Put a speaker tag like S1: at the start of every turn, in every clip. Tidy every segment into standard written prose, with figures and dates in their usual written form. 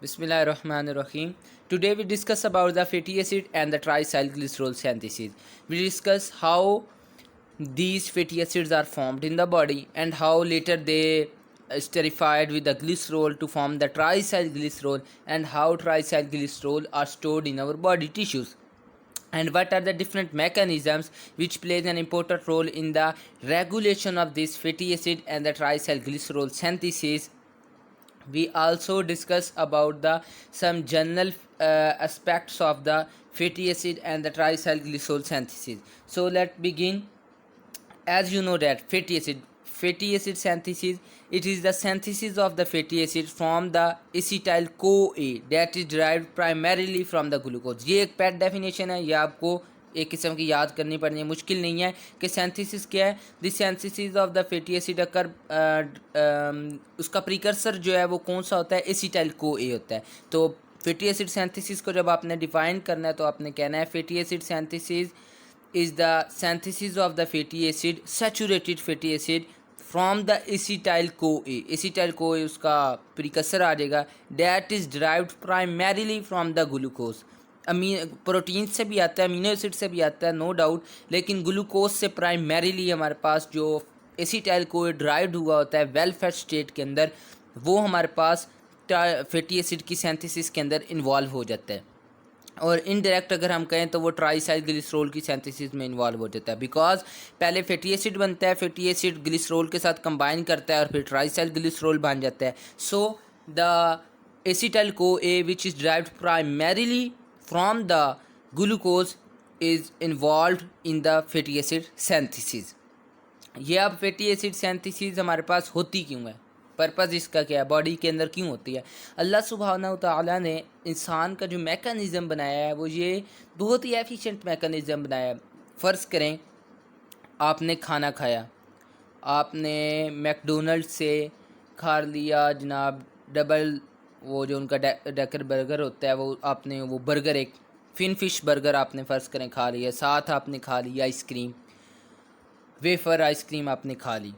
S1: Bismillahirrahmanirrahim. Today we discuss about the fatty acid and the triacylglycerol synthesis. We discuss how these fatty acids are formed in the body and how later they esterified with the glycerol to form the triacylglycerol, and how triacylglycerol are stored in our body tissues, and what are the different mechanisms which plays an important role in the regulation of this fatty acid and the triacylglycerol synthesis. We also discuss about the some general aspects of the fatty acid and the triacylglycerol synthesis. So let's begin. As you know that fatty acid synthesis, it is the synthesis of the fatty acid from the acetyl CoA that is derived primarily from the glucose. ये एक पेट definition है, ये आपको एक किस्म की याद करनी पड़नी है, मुश्किल नहीं है कि सिंथेसिस क्या है. The synthesis of the fatty acid occur उसका प्रीकर्सर जो है वो कौन सा होता है, एसिटाइल CoA होता है. तो फैटी एसिड सिंथेसिस को जब आपने डिफाइन करना है तो आपने कहना है fatty acid synthesis is the synthesis of the fatty acid, saturated fatty acid from the acetyl CoA. acetyl CoA उसका प्रीकसर आ जाएगा. that is derived primarily from the glucose. Protein से भी आता है, अमीनो एसिड से भी आता है, नो डाउट, लेकिन ग्लूकोज से प्राइमरीली हमारे पास जो एसिटाइल CoA ड्राइव्ड हुआ होता है वेल फैट स्टेट के अंदर, वो हमारे पास फैटी एसिड की सिंथेसिस के अंदर इन्वॉल्व हो जाता है. और इनडायरेक्ट अगर हम कहें तो वो ट्राइसाइलग्लिसरॉल की सिंथेसिस में इन्वॉल्व हो जाता है, बिकॉज पहले फैटी एसिड बनता है, फैटी एसिड ग्लिसरॉल के साथ कंबाइन करता है और फिर ट्राइसाइलग्लिसरॉल बन जाता है. So the acetyl CoA which is derived primarily from the glucose is involve in the fatty acid synthesis. ये अब फैटी एसिड सिंथेसिस हमारे पास होती क्यों है, पर्पज़ इसका क्या है, बॉडी के अंदर क्यों होती है. अल्लाह सुब्हानहू व तआला ने इंसान का जो मैकेनिज़्म बनाया है वो ये बहुत ही एफिशिएंट मैकेनिज़्म बनाया है. फ़र्ज़ करें आपने खाना खाया, आपने मैकडोनल्ड से खा लिया जनाब डबल, वो जो उनका डेकर बर्गर होता है, वो आपने वो बर्गर एक फिश बर्गर आपने फ़र्ज़ करें खा लिया, साथ आपने खा ली आइसक्रीम, वेफ़र आइसक्रीम आपने खा ली.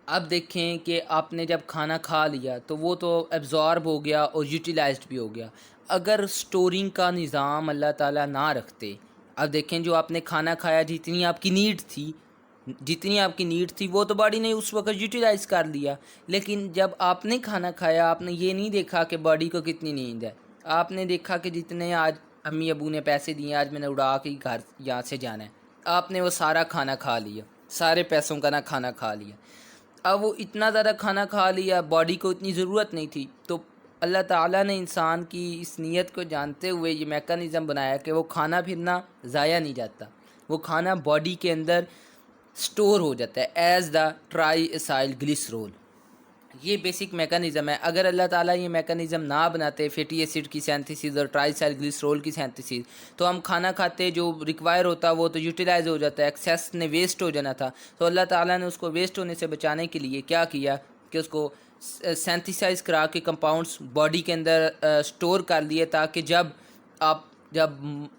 S1: अब देखें कि आपने जब खाना खा लिया तो वो तो एब्ज़ॉर्ब हो गया और यूटिलाइज्ड भी हो गया. अगर स्टोरिंग का निज़ाम अल्लाह ताला ना रखते, अब देखें जो आपने खाना खाया जितनी आपकी नीड थी वो तो बॉडी ने उस वक्त यूटिलाइज़ कर लिया. लेकिन जब आपने खाना खाया आपने ये नहीं देखा कि बॉडी को कितनी नींद है. आपने देखा कि जितने आज अम्मी अबू ने पैसे दिए आज मैंने उड़ा के घर यहाँ से जाना है, आपने वो सारा खाना खा लिया, सारे पैसों का ना खाना खा लिया. अब वो इतना ज़्यादा खाना खा लिया, बॉडी को इतनी ज़रूरत नहीं थी, तो अल्लाह ताला ने इंसान की इस नीयत को जानते हुए ये मैकेनिज़्म बनाया कि वो खाना फिर ना ज़ाया नहीं जाता, वो खाना बॉडी के अंदर स्टोर हो जाता है एज़ द ट्राइएसाइलग्लिसरॉल. ये बेसिक मैकेनिज़्म है. अगर अल्लाह ताला ये मैकेनिज़्म ना बनाते फैटी एसिड की सिंथेसिस और ट्राइसाइलग्लिसरॉल की सिंथेसिस, तो हम खाना खाते जो रिक्वायर होता वो तो यूटिलाइज हो जाता है, एक्सेस ने वेस्ट हो जाना था. तो अल्लाह ताला ने उसको वेस्ट होने से बचाने के लिए क्या किया कि उसको सिंथेसाइज करा के कंपाउंड्स बॉडी के अंदर स्टोर कर लिए, ताकि जब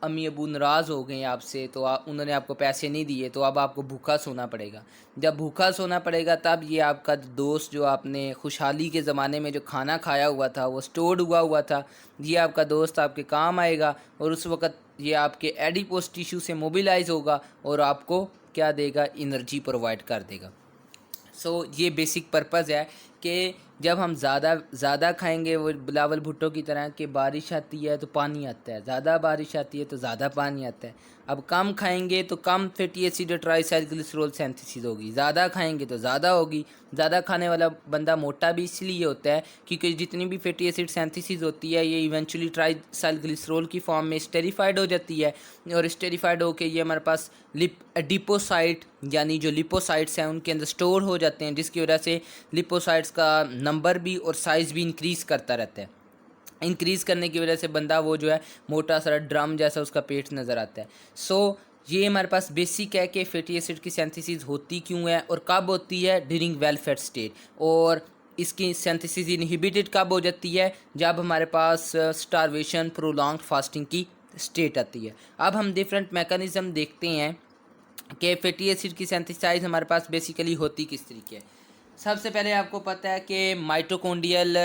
S1: अम्मी अबू नाराज़ हो गए आपसे तो उन्होंने आपको पैसे नहीं दिए, तो अब आपको भूखा सोना पड़ेगा. जब भूखा सोना पड़ेगा तब ये आपका दोस्त जो आपने खुशहाली के ज़माने में जो खाना खाया हुआ था वो स्टोर्ड हुआ था, ये आपका दोस्त आपके काम आएगा और उस वक़्त ये आपके एडिपोस टिश्यू से मोबिलाइज़ होगा और आपको क्या देगा, एनर्जी प्रोवाइड कर देगा. सो ये बेसिक पर्पज़ है कि जब हम ज़्यादा खाएंगे, वो बिलावल भुट्टो की तरह कि बारिश आती है तो पानी आता है, ज़्यादा बारिश आती है तो ज़्यादा पानी आता है. अब कम खाएंगे तो कम फैटी एसिड और ट्राइसाइलग्लिसरॉल सिंथेसिस होगी, ज़्यादा खाएंगे तो ज़्यादा होगी. ज़्यादा खाने वाला बंदा मोटा भी इसलिए होता है क्योंकि जितनी भी फैटी एसिड सिंथेसिस होती है ये इवेंचुअली ट्राइसाइलग्लिसरॉल की फॉर्म में स्टेरिफाइड हो जाती है, और स्टेरिफाइड होकर ये हमारे पास एडिपोसाइट यानी जो लिपोसाइट्स हैं उनके अंदर स्टोर हो जाते हैं, जिसकी वजह से लिपोसाइट्स का नंबर भी और साइज़ भी इंक्रीज़ करता रहता है. इंक्रीज़ करने की वजह से बंदा वो जो है मोटा सारा ड्रम जैसा उसका पेट नज़र आता है. सो ये हमारे पास बेसिक है कि फैटी एसिड की सिंथेसिस होती क्यों है और कब होती है, ड्यूरिंग वेल फैट स्टेट. और इसकी सिंथेसिस इनहिबिटेड कब हो जाती है, जब हमारे पास स्टारवेशन प्रोलॉन्ग्ड फास्टिंग की स्टेट आती है. अब हम डिफरेंट मैकेनिज़्म देखते हैं कि फैटी एसिड की सिंथेसाइज हमारे पास बेसिकली होती किस तरीके है. सबसे पहले आपको पता है कि माइटोकॉन्ड्रियल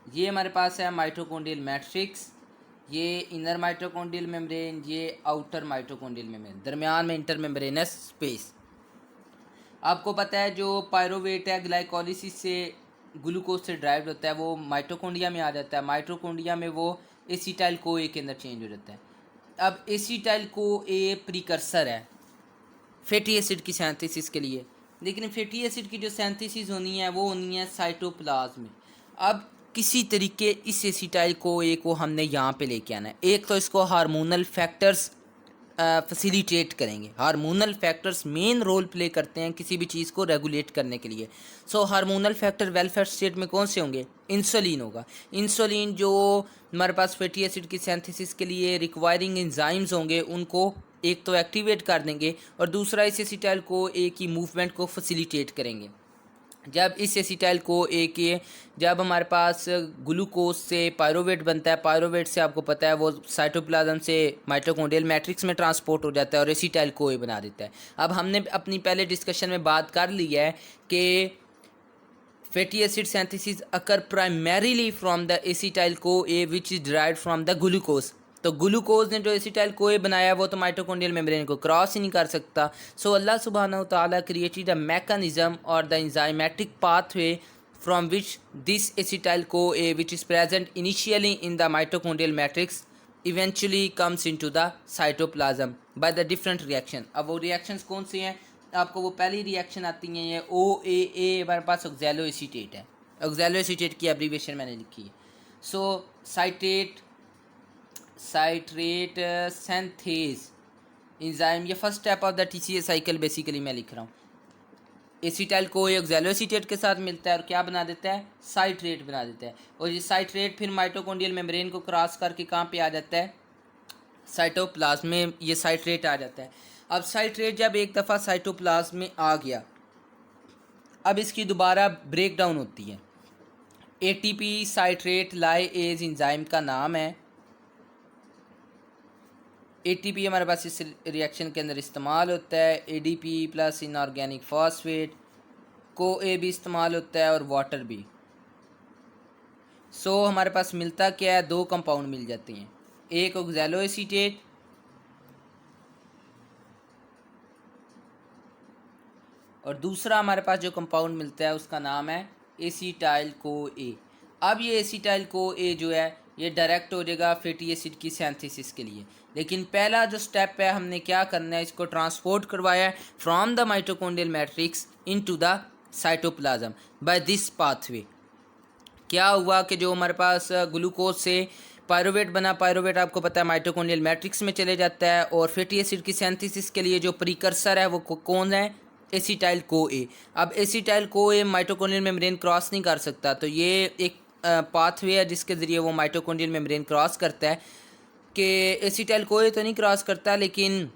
S1: ये हमारे पास है माइटोकॉन्ड्रियल मैट्रिक्स, ये इनर माइटोकॉन्ड्रियल मेम्ब्रेन, ये आउटर माइटोकॉन्ड्रियल मेम्ब्रेन, दरमियान में इंटर मेम्ब्रेनस स्पेस। आपको पता है जो पायरोवेट है ग्लाइकोलिसिस से ग्लूकोज से ड्राइव होता है वो माइटोकॉन्ड्रिया में आ जाता है, माइटोकॉन्ड्रिया में वो एसिटाइल को ए के अंदर चेंज हो जाता है। अब एसिटाइल को ए प्रिकर्सर है फैटी एसिड की सिंथेसिस के लिए, लेकिन फैटी एसिड की जो सिंथेसिस होनी है वो होनी है साइटोप्लाज्म में। अब किसी तरीके इस एसिटाइल को ए को हमने यहाँ पे लेके आना है। एक तो इसको हार्मोनल फैक्टर्स फैसिलिटेट करेंगे। Hormonal factors main role play करते हैं किसी भी चीज़ को रेगुलेट करने के लिए। सो हार्मोनल फैक्टर वेलफेयर स्टेट में कौन से होंगे? इंसुलिन होगा। इंसुलिन जो हमारे पास फैटी एसिड की सिंथेसिस के लिए रिक्वायरिंग एंजाइम्स होंगे उनको एक तो एक्टिवेट कर देंगे और दूसरा इस एसिटाइल को ए की मूवमेंट को फैसिलिटेट करेंगे। जब इस एसिटाइल को ए के जब हमारे पास ग्लूकोज से पायरोवेट बनता है, पायरोवेट से आपको पता है वो साइटोप्लाज्म से माइटोकॉन्ड्रियल मैट्रिक्स में ट्रांसपोर्ट हो जाता है और एसिटाइल को ए बना देता है। अब हमने अपनी पहले डिस्कशन में बात कर ली है कि fatty acid synthesis occur primarily from the acetyl को ए which is derived from the glucose. तो ग्लूकोज ने जो एसिटाइल को ए बनाया वो तो माइटोकॉन्ड्रियल मेम्ब्रेन को क्रॉस ही नहीं कर सकता। सो अल्लाह सुब्हानहू तआला क्रिएटेड अ मैकेनिज्म और the enzymatic pathway from which this acetyl co A which is present initially in the mitochondrial matrix eventually comes into the cytoplasm by the different reaction. अब वो reactions कौन से हैं? आपको वो पहली रिएक्शन आती है, ये ओ ए हमारे पास ऑक्सैलो एसीटेट है। ऑक्सैलो एसीटेट की एब्रीविएशन मैंने लिखी है। सो साइट्रेट सिंथेज एंजाइम, ये first step of the TCA cycle basically मैं लिख रहा हूँ। एसिटाइल को ऑक्सैलो एसीटेट के साथ मिलता है और क्या बना देता है? साइट्रेट बना देता है। और ये साइट्रेट फिर माइटोकॉन्ड्रियल मेम्ब्रेन को क्रॉस करके कहाँ पे आ जाता है? साइटोप्लाज्म में ये साइट्रेट आ जाता है। अब साइट्रेट जब एक दफ़ा साइटोप्लाज्म में आ गया, अब इसकी दोबारा ब्रेक डाउन होती है। एटीपी साइट्रेट लाइएज एंजाइम का नाम है। एटीपी हमारे पास इस रिएक्शन के अंदर इस्तेमाल होता है। एडीपी प्लस इनऑर्गेनिक फॉस्फेट, को ए भी इस्तेमाल होता है और वाटर भी। सो हमारे पास मिलता क्या है? दो कंपाउंड मिल जाते हैं, एक ऑक्सैलो एसीटेट और दूसरा हमारे पास जो कंपाउंड मिलता है उसका नाम है एसिटाइल को ए। अब ये एसिटाइल को ए जो है ये डायरेक्ट हो जाएगा फैटी एसिड की सिंथेसिस के लिए, लेकिन पहला जो स्टेप है हमने क्या करना है, इसको ट्रांसपोर्ट करवाया है from the mitochondrial matrix into the cytoplasm by this pathway. क्या हुआ कि जो हमारे पास ग्लूकोज से पायरोवेट बना, पायरोवेट आपको पता है माइटोकॉन्ड्रियल मैट्रिक्स में चले जाता है और फैटी एसिड की सिंथेसिस के लिए जो प्रीकर्सर है वो कौन है? एसिटाइल को ए। अब एसिटाइल को ए माइटोकॉन्ड्रियल मेम्ब्रेन क्रॉस नहीं कर सकता, तो ये एक पाथवे है जिसके ज़रिए वो माइटोकॉन्ड्रियल मेम्ब्रेन क्रॉस करता है। कि एसिटाइल को ए तो नहीं क्रॉस करता, लेकिन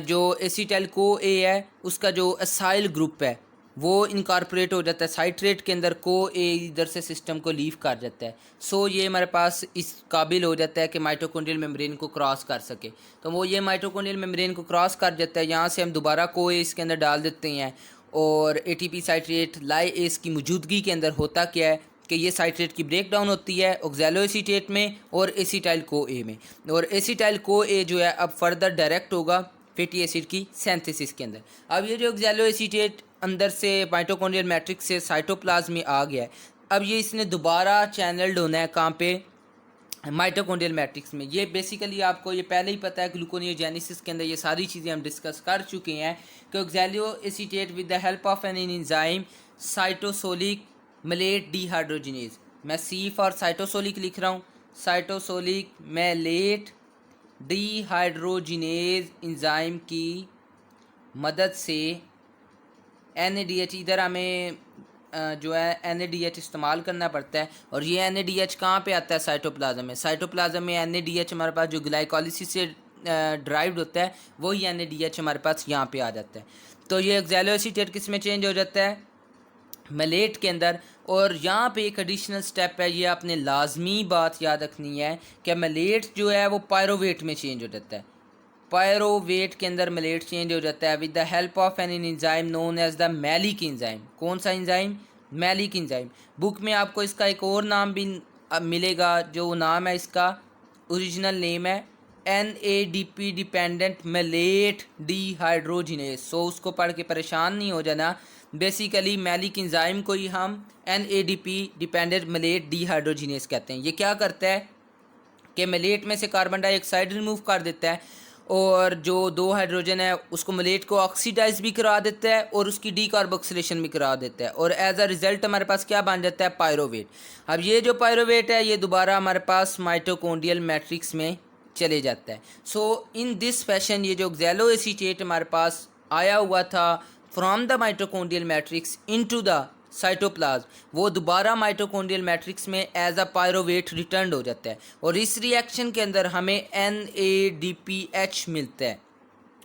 S1: जो एसिटाइल को ए है उसका जो असाइल ग्रुप है वो इनकॉर्पोरेट हो जाता है साइट्रेट के अंदर, को ए इधर से सिस्टम को लीव कर जाता है। सो ये हमारे पास इस काबिल हो जाता है कि माइटोकॉन्ड्रियल मेम्ब्रेन को क्रॉस कर सके। तो वो ये माइटोकॉन्ड्रियल मेम्ब्रेन को क्रॉस कर जाता है। यहाँ से हम दोबारा को ए इसके अंदर डाल देते हैं और एटीपी साइट्रेट लाइएज की मौजूदगी के अंदर होता क्या है कि ये साइट्रेट की ब्रेक डाउन होती है ऑक्सैलो एसीटेट में और एसिटाइल को ए में, और एसिटाइल को ए जो है अब फर्दर डायरेक्ट होगा फैटी एसिड की सिंथेसिस के अंदर। अब ये जो ऑक्सैलो एसीटेट अंदर से माइटोकॉन्ड्रियल मैट्रिक्स से साइटोप्लाज्म में आ गया है, अब ये इसने दोबारा चैनल्ड होना है कहाँ पे? माइटोकॉन्ड्रियल मैट्रिक्स में। ये बेसिकली आपको ये पहले ही पता है, ग्लूकोनियोजेनेसिस के अंदर ये सारी चीज़ें हम डिस्कस कर चुके हैं कि oxalo acetate with the help of an enzyme cytosolic maleate dehydrogenase, मैं सी फॉर साइटोसोलिक लिख रहा हूँ, साइटोसोलिक मेलेट डिहाइड्रोजिनेज एंजाइम की मदद से NADH, इधर हमें जो है NADH इस्तेमाल करना पड़ता है और ये NADH कहाँ पे आता है? साइटोप्लाज्म में। साइटोप्लाज्म में NADH हमारे पास जो ग्लाइकोलिसिस से ड्राइव्ड होता है वही NADH हमारे पास यहाँ पे आ जाता है। तो ये ऑक्सैलो एसीटेट किस में चेंज हो जाता है? मेलेट के अंदर। और यहाँ पे एक एडिशनल स्टेप है, ये आपने लाजमी बात याद रखनी है कि मेलेट जो है वो पायरोवेट में चेंज हो जाता है। पायरोवेट के अंदर मेलेट चेंज हो जाता है with the help of an enzyme known as the malic enzyme. कौन सा एंजाइम? Maleic enzyme. बुक में आपको इसका एक और नाम भी मिलेगा, जो नाम है इसका ओरिजिनल नेम है NADP डिपेंडेंट मैलेट डिहाइड्रोजिनेज। सो उसको पढ़ के परेशान नहीं हो जाना। बेसिकली मैलिक इंजाइम को ही हम NADP डिपेंडेंट मैलेट डिहाइड्रोजिनेज कहते हैं। ये क्या करता है कि मैलेट में से कार्बन डाइऑक्साइड रिमूव कर देता है और जो दो हाइड्रोजन है उसको मैलेट को ऑक्सीडाइज भी करा देता है और उसकी डीकार्बोक्सिलेशन भी करा देता है, और एज अ रिजल्ट हमारे पास क्या बन जाता है, पायरोवेट। अब ये जो पायरोवेट है ये दोबारा हमारे पास माइटोकॉन्ड्रियल मैट्रिक्स में चले जाता है। सो इन दिस फैशन ये जो ऑक्सैलो एसीटेट हमारे पास आया हुआ था from the mitochondrial matrix into the cytoplasm, वो दोबारा माइटोकॉन्ड्रियल मैट्रिक्स में एज अ पायरोवेट रिटर्न हो जाता है, और इस रिएक्शन के अंदर हमें NADPH मिलता है।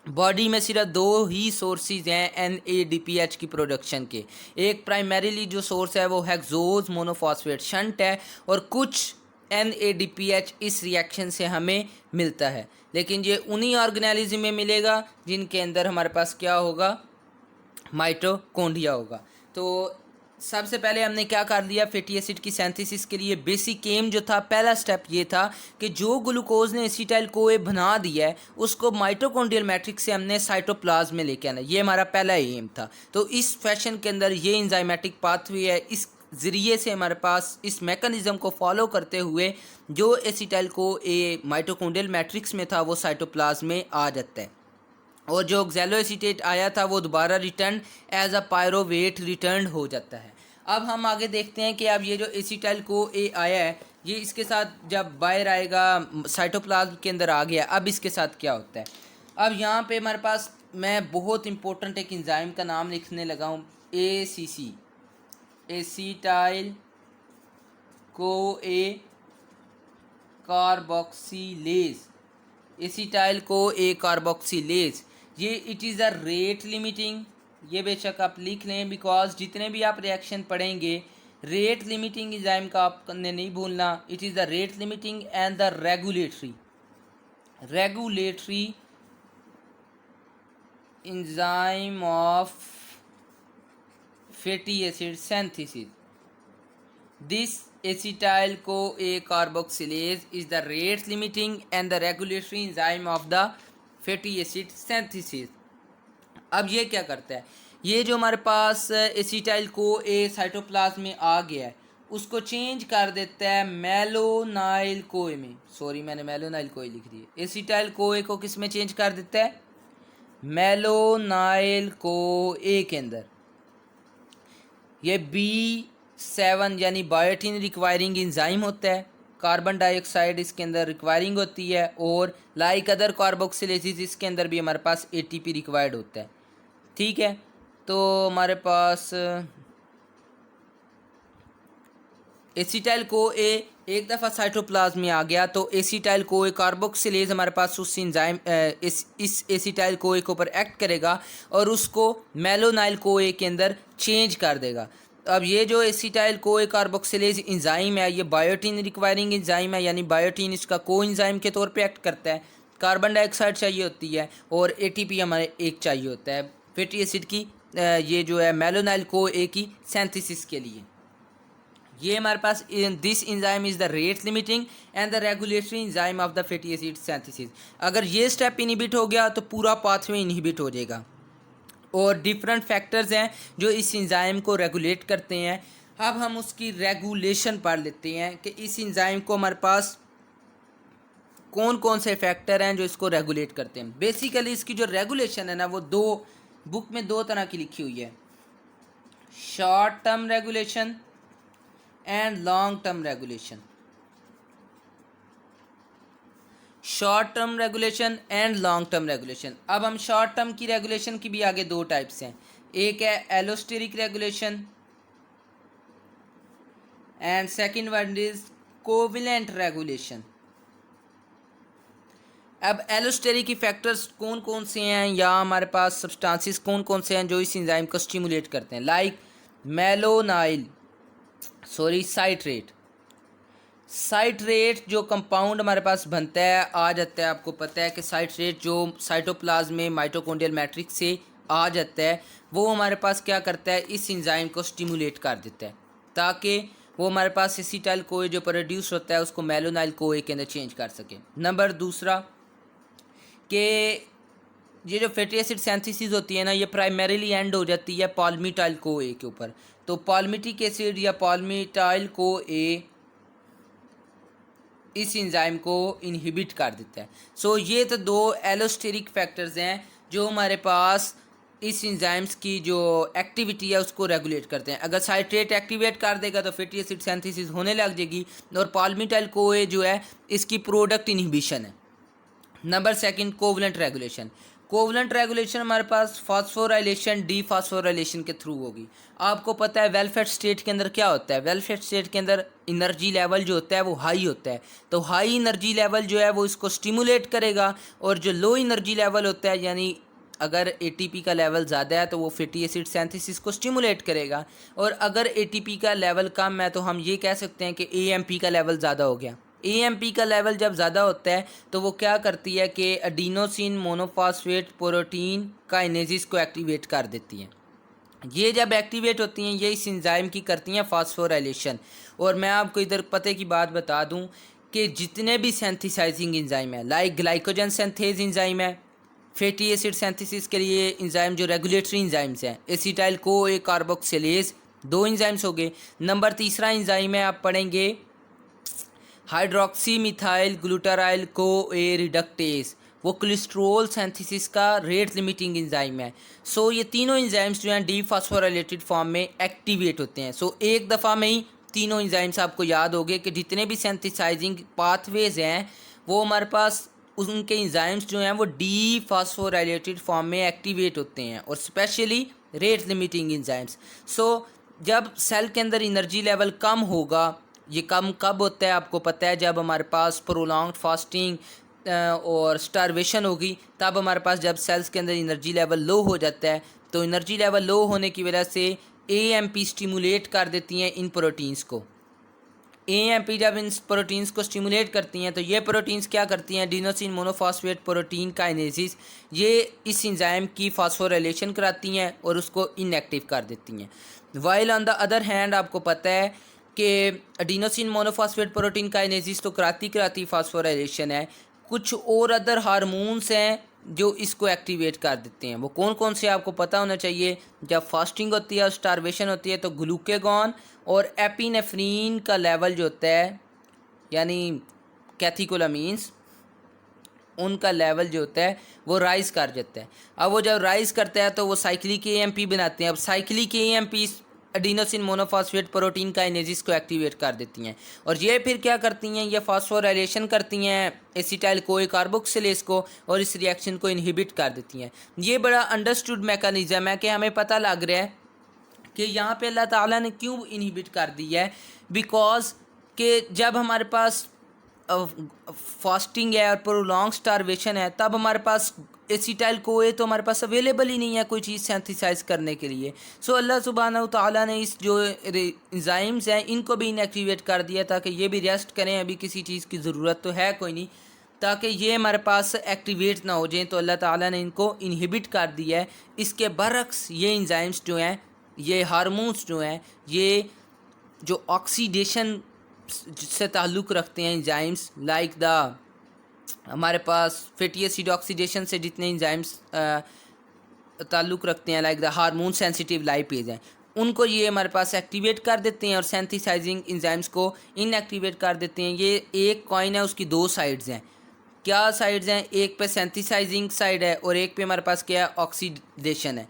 S1: बॉडी में सिर्फ दो ही सोर्सेज हैं NADPH की प्रोडक्शन के। एक प्राइमरीली जो सोर्स है वो हेक्सोज मोनोफॉस्फेट शंट है, और कुछ NADPH इस रिएक्शन से हमें मिलता है, लेकिन ये उन्हीं ऑर्गेनेलिज्म में मिलेगा जिनके अंदर हमारे पास क्या होगा, माइटोकॉन्ड्रिया होगा। तो सबसे पहले हमने क्या कर लिया, फैटी एसिड की सिंथेसिस के लिए बेसिक एम जो था, पहला स्टेप ये था कि जो ग्लूकोज ने एसिटाइल कोए बना दिया है उसको माइटोकॉन्ड्रियल मैट्रिक्स से हमने साइटोप्लाज्म में लेके आना, ये हमारा पहला एम था। तो इस फैशन के अंदर ये इंजाइमेटिक पाथवे है, इस ज़रिए से हमारे पास इस मैकेनिज़्म को फॉलो करते हुए जो एसिटाइल को ए माइटोकॉन्ड्रियल मैट्रिक्स में था वो साइटोप्लाज्म में आ जाता है, और जो ऑक्सैलो एसीटेट आया था वो दोबारा return as a pyruvate return हो जाता है। अब हम आगे देखते हैं कि अब ये जो एसीटाइल को ए आया है ये इसके साथ जब बाहर आएगा साइटोप्लाज्म के अंदर आ गया, अब इसके साथ क्या होता है। अब यहाँ पे हमारे पास मैं बहुत इंपॉर्टेंट एक इंजाइम का नाम लिखने लगा हूँ, ACC, एसीटाइल को ए कार्बोक्सिलेज, एसीटाइल को ए कार्बोक्सिलेज। ये it is a rate limiting, ये बेशक आप लिख लें बिकॉज जितने भी आप रिएक्शन पढ़ेंगे रेट लिमिटिंग एंजाइम का आपने नहीं भूलना। It is the rate limiting and the regulatory enzyme of fatty acid synthesis. This acetyl CoA carboxylase is the rate limiting and the regulatory enzyme of the fatty acid synthesis। अब ये क्या करता है, ये जो हमारे पास एसिटाइल को ए cytoplasm में आ गया है उसको चेंज कर देता है मेलोनाइल कोए में, सॉरी मैंने मेलोनाइल कोए लिख दी है, एसिटाइल कोए को किस में चेंज कर देता है, मेलोनाइल कोए के अंदर। ये B7 यानी बायोटिन रिक्वायरिंग इंजाइम होता है, कार्बन डाइऑक्साइड इसके अंदर रिक्वायरिंग होती है, और लाइक अदर कार्बोक्सिलेजेस इसके अंदर भी हमारे पास ATP रिक्वायर्ड होता है। ठीक है, तो हमारे पास एसिटाइल को ए एक दफ़ा साइटोप्लाज्म में आ गया तो एसिटाइल को ए कार्बोक्सिलेज हमारे पास उस इंजाइम इस एसिटाइल को ए के ऊपर एक्ट करेगा और उसको मेलोनाइल को ए के अंदर चेंज कर देगा। अब ये जो एसिटाइल को ए कार्बोक्सिलेज इंजाइम है ये बायोटिन रिक्वायरिंग इंजाइम है, यानी बायोटिन इसका को इंजाइम के तौर पे एक्ट करता है। कार्बन डाइऑक्साइड चाहिए होती है और ATP हमारे एक चाहिए होता है फैटी एसिड की ये जो है मेलोनाइल को ए की सिंथेसिस के लिए। ये हमारे पास this enzyme is the rate limiting and the regulatory enzyme of the fatty acid synthesis. अगर ये स्टेप इनहिबिट हो गया तो पूरा पाथवे इनहिबिट हो जाएगा। और डिफरेंट फैक्टर्स हैं जो इस इंजाइम को रेगुलेट करते हैं। अब हम उसकी रेगुलेशन पढ़ लेते हैं कि इस इंजाइम को हमारे पास कौन कौन से फैक्टर हैं जो इसको रेगुलेट करते हैं। बेसिकली इसकी जो रेगुलेशन है ना वो बुक में दो तरह की लिखी हुई है, short term regulation and long term regulation. Short term regulation and long term regulation. अब हम शॉर्ट टर्म की रेगुलेशन की भी आगे दो टाइप्स हैं, एक है allosteric regulation and second one is covalent regulation. अब एलोस्टेरिक फैक्टर्स कौन कौन से हैं या हमारे पास सब्सटेंसेस कौन कौन से हैं जो इस एंजाइम को स्टिमुलेट करते हैं, लाइक साइट्रेट जो कंपाउंड हमारे पास बनता है आ जाता है। आपको पता है कि साइट्रेट जो साइटोप्लाज्म में माइटोकॉन्ड्रियल मैट्रिक्स से आ जाता है वो हमारे पास क्या करता है, इस एंजाइम को स्टिमुलेट कर देता है ताकि वो हमारे पास एसिटाइल कोए जो प्रोड्यूस होता है उसको मेलोनाइल कोए के अंदर चेंज कर सके। नंबर दूसरा कि ये जो फैटी एसिड सिंथेसिस होती है ना, ये प्राइमरीली एंड हो जाती है पाल्मिटाइल कोए के ऊपर। तो पाल्मिटिक एसिड या पाल्मिटाइल कोए इस एंजाइम को इनहिबिट कर देता है। सो ये तो दो एलोस्टेरिक फैक्टर्स हैं जो हमारे पास इस एंजाइम्स की जो एक्टिविटी है उसको रेगुलेट करते हैं। अगर साइट्रेट एक्टिवेट कर देगा तो फैटी एसिड सिंथेसिस होने लग जाएगी, और पाल्मिटाइल कोए जो है इसकी प्रोडक्ट इनहिबिशन है। Number second, covalent regulation. Covalent regulation हमारे पास फास्फोराइलेशन डीफास्फोराइलेशन के थ्रू होगी। आपको पता है वेलफेट स्टेट के अंदर क्या होता है, वेलफेट स्टेट के अंदर एनर्जी लेवल जो होता है वो हाई होता है। तो हाई एनर्जी लेवल जो है वो इसको स्टिमुलेट करेगा, और जो लो एनर्जी लेवल होता है यानी अगर एटीपी का लेवल ज़्यादा है तो वो फैटी एसिड सिंथेसिस को स्टिमुलेट करेगा, और अगर एटीपी का लेवल कम है तो हम ये कह सकते हैं कि एएमपी का लेवल ज़्यादा हो गया। एएमपी का लेवल जब ज़्यादा होता है तो वो क्या करती है कि एडिनोसिन मोनोफॉस्फेट प्रोटीन काइनेसिस को एक्टिवेट कर देती हैं। ये जब एक्टिवेट होती हैं ये इस एंजाइम की करती हैं फास्फोराइलेशन। और मैं आपको इधर पते की बात बता दूं कि जितने भी सिंथेसाइजिंग एंजाइम है, लाइक ग्लाइकोजन सिंथेज एंजाइम है, फैटी एसिड सिंथेसिस के लिए एंजाइम जो रेगुलेटरी एंजाइम्स हैं, एसिटाइल कोए कार्बोक्सिलेज, दो एंजाइम्स हो गए। नंबर तीसरा एंजाइम है, आप पढ़ेंगे हाइड्रोक्सी मिथाइल ग्लूटाराइल कोए रिडक्टेज, वो कोलेस्ट्रोल सिंथेसिस का रेट लिमिटिंग एंजाइम है। सो ये तीनों एंजाइम्स जो हैं डीफॉस्फोराइलेटेड फॉर्म में एक्टिवेट होते हैं। सो एक दफ़ा में ही तीनों एंजाइम्स आपको याद हो गए कि जितने भी सिंथेसाइजिंग पाथवेज हैं वो हमारे पास उनके एंजाइम्स जो हैं वो डीफॉस्फोराइलेटेड फॉर्म में एक्टिवेट होते हैं, और स्पेशली रेट लिमिटिंग एंजाइम्स। सो जब सेल के अंदर एनर्जी लेवल कम होगा, ये कम कब होता है आपको पता है, जब हमारे पास प्रोलॉन्ग्ड फास्टिंग और स्टारवेशन होगी, तब हमारे पास जब सेल्स के अंदर एनर्जी लेवल लो हो जाता है, तो एनर्जी लेवल लो होने की वजह से एएमपी स्टिमुलेट कर देती हैं इन प्रोटीन्स को। एएमपी जब इन प्रोटीन्स को स्टिमुलेट करती हैं तो ये प्रोटीन्स क्या करती हैं, एडिनोसिन मोनोफॉस्फेट प्रोटीन काइनेसिस, ये इस एंजाइम की फास्फोराइलेशन कराती हैं और उसको इनएक्टिव कर देती हैं। While on the other hand आपको पता है कि एडिनोसिन मोनोफॉस्फेट प्रोटीन काइनेसिस तो कराती फास्फोराइलेशन है, कुछ और अदर हार्मोन्स हैं जो इसको एक्टिवेट कर देते हैं। वो कौन कौन से आपको पता होना चाहिए। जब फास्टिंग होती है, स्टारवेशन होती है, तो ग्लूकेगॉन और एपिनेफ्रीन का लेवल जो होता है यानी कैथिकोलामीन्स, उनका लेवल जो होता है वो राइज़ कर जाता है। अब वो जब राइज़ करता है तो वो साइक्लिक एएमपी बनाते हैं। अब cyclic AMP adenosine monophosphate protein kinesis को एक्टिवेट कर देती हैं, और ये फिर क्या करती हैं, ये फास्फोराइलेशन करती हैं एसिटाइल कोए कार्बोक्सिलेज को, और इस रिएक्शन को इनहिबिट कर देती हैं। ये बड़ा अंडरस्टूड मैकेनिज्म है कि हमें पता लग रहा है कि यहाँ पे अल्लाह ताला ने क्यों इनहिबिट कर दी है। बिकॉज कि जब हमारे पास फास्टिंग है और प्रोलॉन्ग स्टारवेशन है, तब हमारे पास एसिटाइल कोए तो हमारे पास अवेलेबल ही नहीं है कोई चीज़ सिंथेसाइज करने के लिए। सो अल्लाह सुब्हानहू तआला ने इस जो एंजाइम्स हैं इनको भी इनएक्टिवेट कर दिया ताकि ये भी रेस्ट करें, अभी किसी चीज़ की ज़रूरत तो है कोई नहीं, ताकि ये हमारे पास एक्टिवेट ना हो जाए। तो अल्लाह ताला ने इनको इनहिबिट कर दिया है। इसके बरक्स ये एंजाइम्स जो हैं, ये हार्मोन्स जो हैं, ये जो ऑक्सीडेशन से ताल्लुक़ रखते हैं एंजाइम्स, लाइक द हमारे पास फैटी एसिड ऑक्सीडेशन से जितने एंजाइम्स ताल्लुक़ रखते हैं, like the hormone sensitive lipase हैं, उनको ये हमारे पास एक्टिवेट कर देते हैं और सेंथिसाइजिंग एंजाइम्स को इनएक्टिवेट कर देते हैं। ये एक कॉइन है, उसकी दो साइड्स हैं। क्या साइड्स हैं, एक पे सेंथिसाइजिंग साइड है और एक पे हमारे पास क्या है, ऑक्सीडेशन है।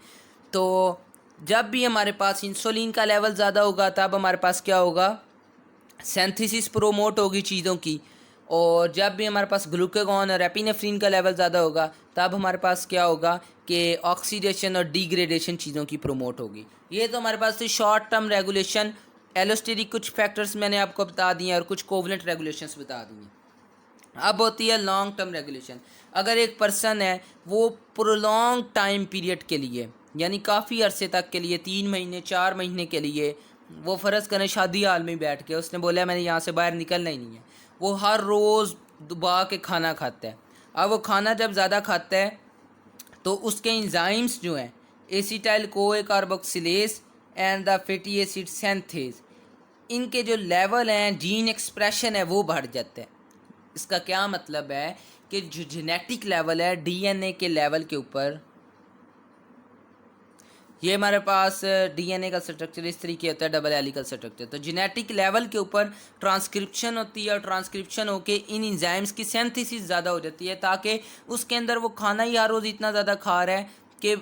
S1: तो जब भी हमारे पास इंसुलिन का लेवल ज़्यादा होगा तब हमारे पास क्या होगा, सेंथिसिस प्रोमोट होगी चीज़ों की, और जब भी हमारे पास ग्लूकागॉन और एपिनेफ्रीन का लेवल ज़्यादा होगा तब हमारे पास क्या होगा कि ऑक्सीडेशन और डिग्रेडेशन चीज़ों की प्रोमोट होगी। ये तो हमारे पास थी शॉर्ट टर्म रेगुलेशन। एलोस्टेरिक कुछ फैक्टर्स मैंने आपको बता दिए और कुछ कोवलेंट रेगुलेशंस बता दिए। अब होती है लॉन्ग टर्म रेगुलेशन। अगर एक पर्सन है वो प्रोलॉन्ग टाइम पीरियड के लिए यानी काफ़ी अरसे तक के लिए, 3 महीने 4 महीने के लिए, वो फ़र्ज़ करें शादी हाल में बैठ के उसने बोला मैंने यहाँ से बाहर निकलना ही नहीं है, वो हर रोज़ दबा के खाना खाता है। अब वो खाना जब ज़्यादा खाता है तो उसके एंजाइम्स जो हैं acetyl CoA carboxylase and the fatty acid synthase, इनके जो लेवल हैं, जीन एक्सप्रेशन है, वो बढ़ जाता है। इसका क्या मतलब है कि जो जेनेटिक लेवल है डीएनए के लेवल के ऊपर, ये हमारे पास डीएनए का स्ट्रक्चर इस तरीके होता है, डबल हेलिकल स्ट्रक्चर। तो जेनेटिक लेवल के ऊपर ट्रांसक्रिप्शन होती है और ट्रांसक्रिप्शन होके इन एंजाइम्स की सिंथेसिस ज़्यादा हो जाती है, ताकि उसके अंदर वो खाना ही हर रोज़ इतना ज़्यादा खा रहा है कि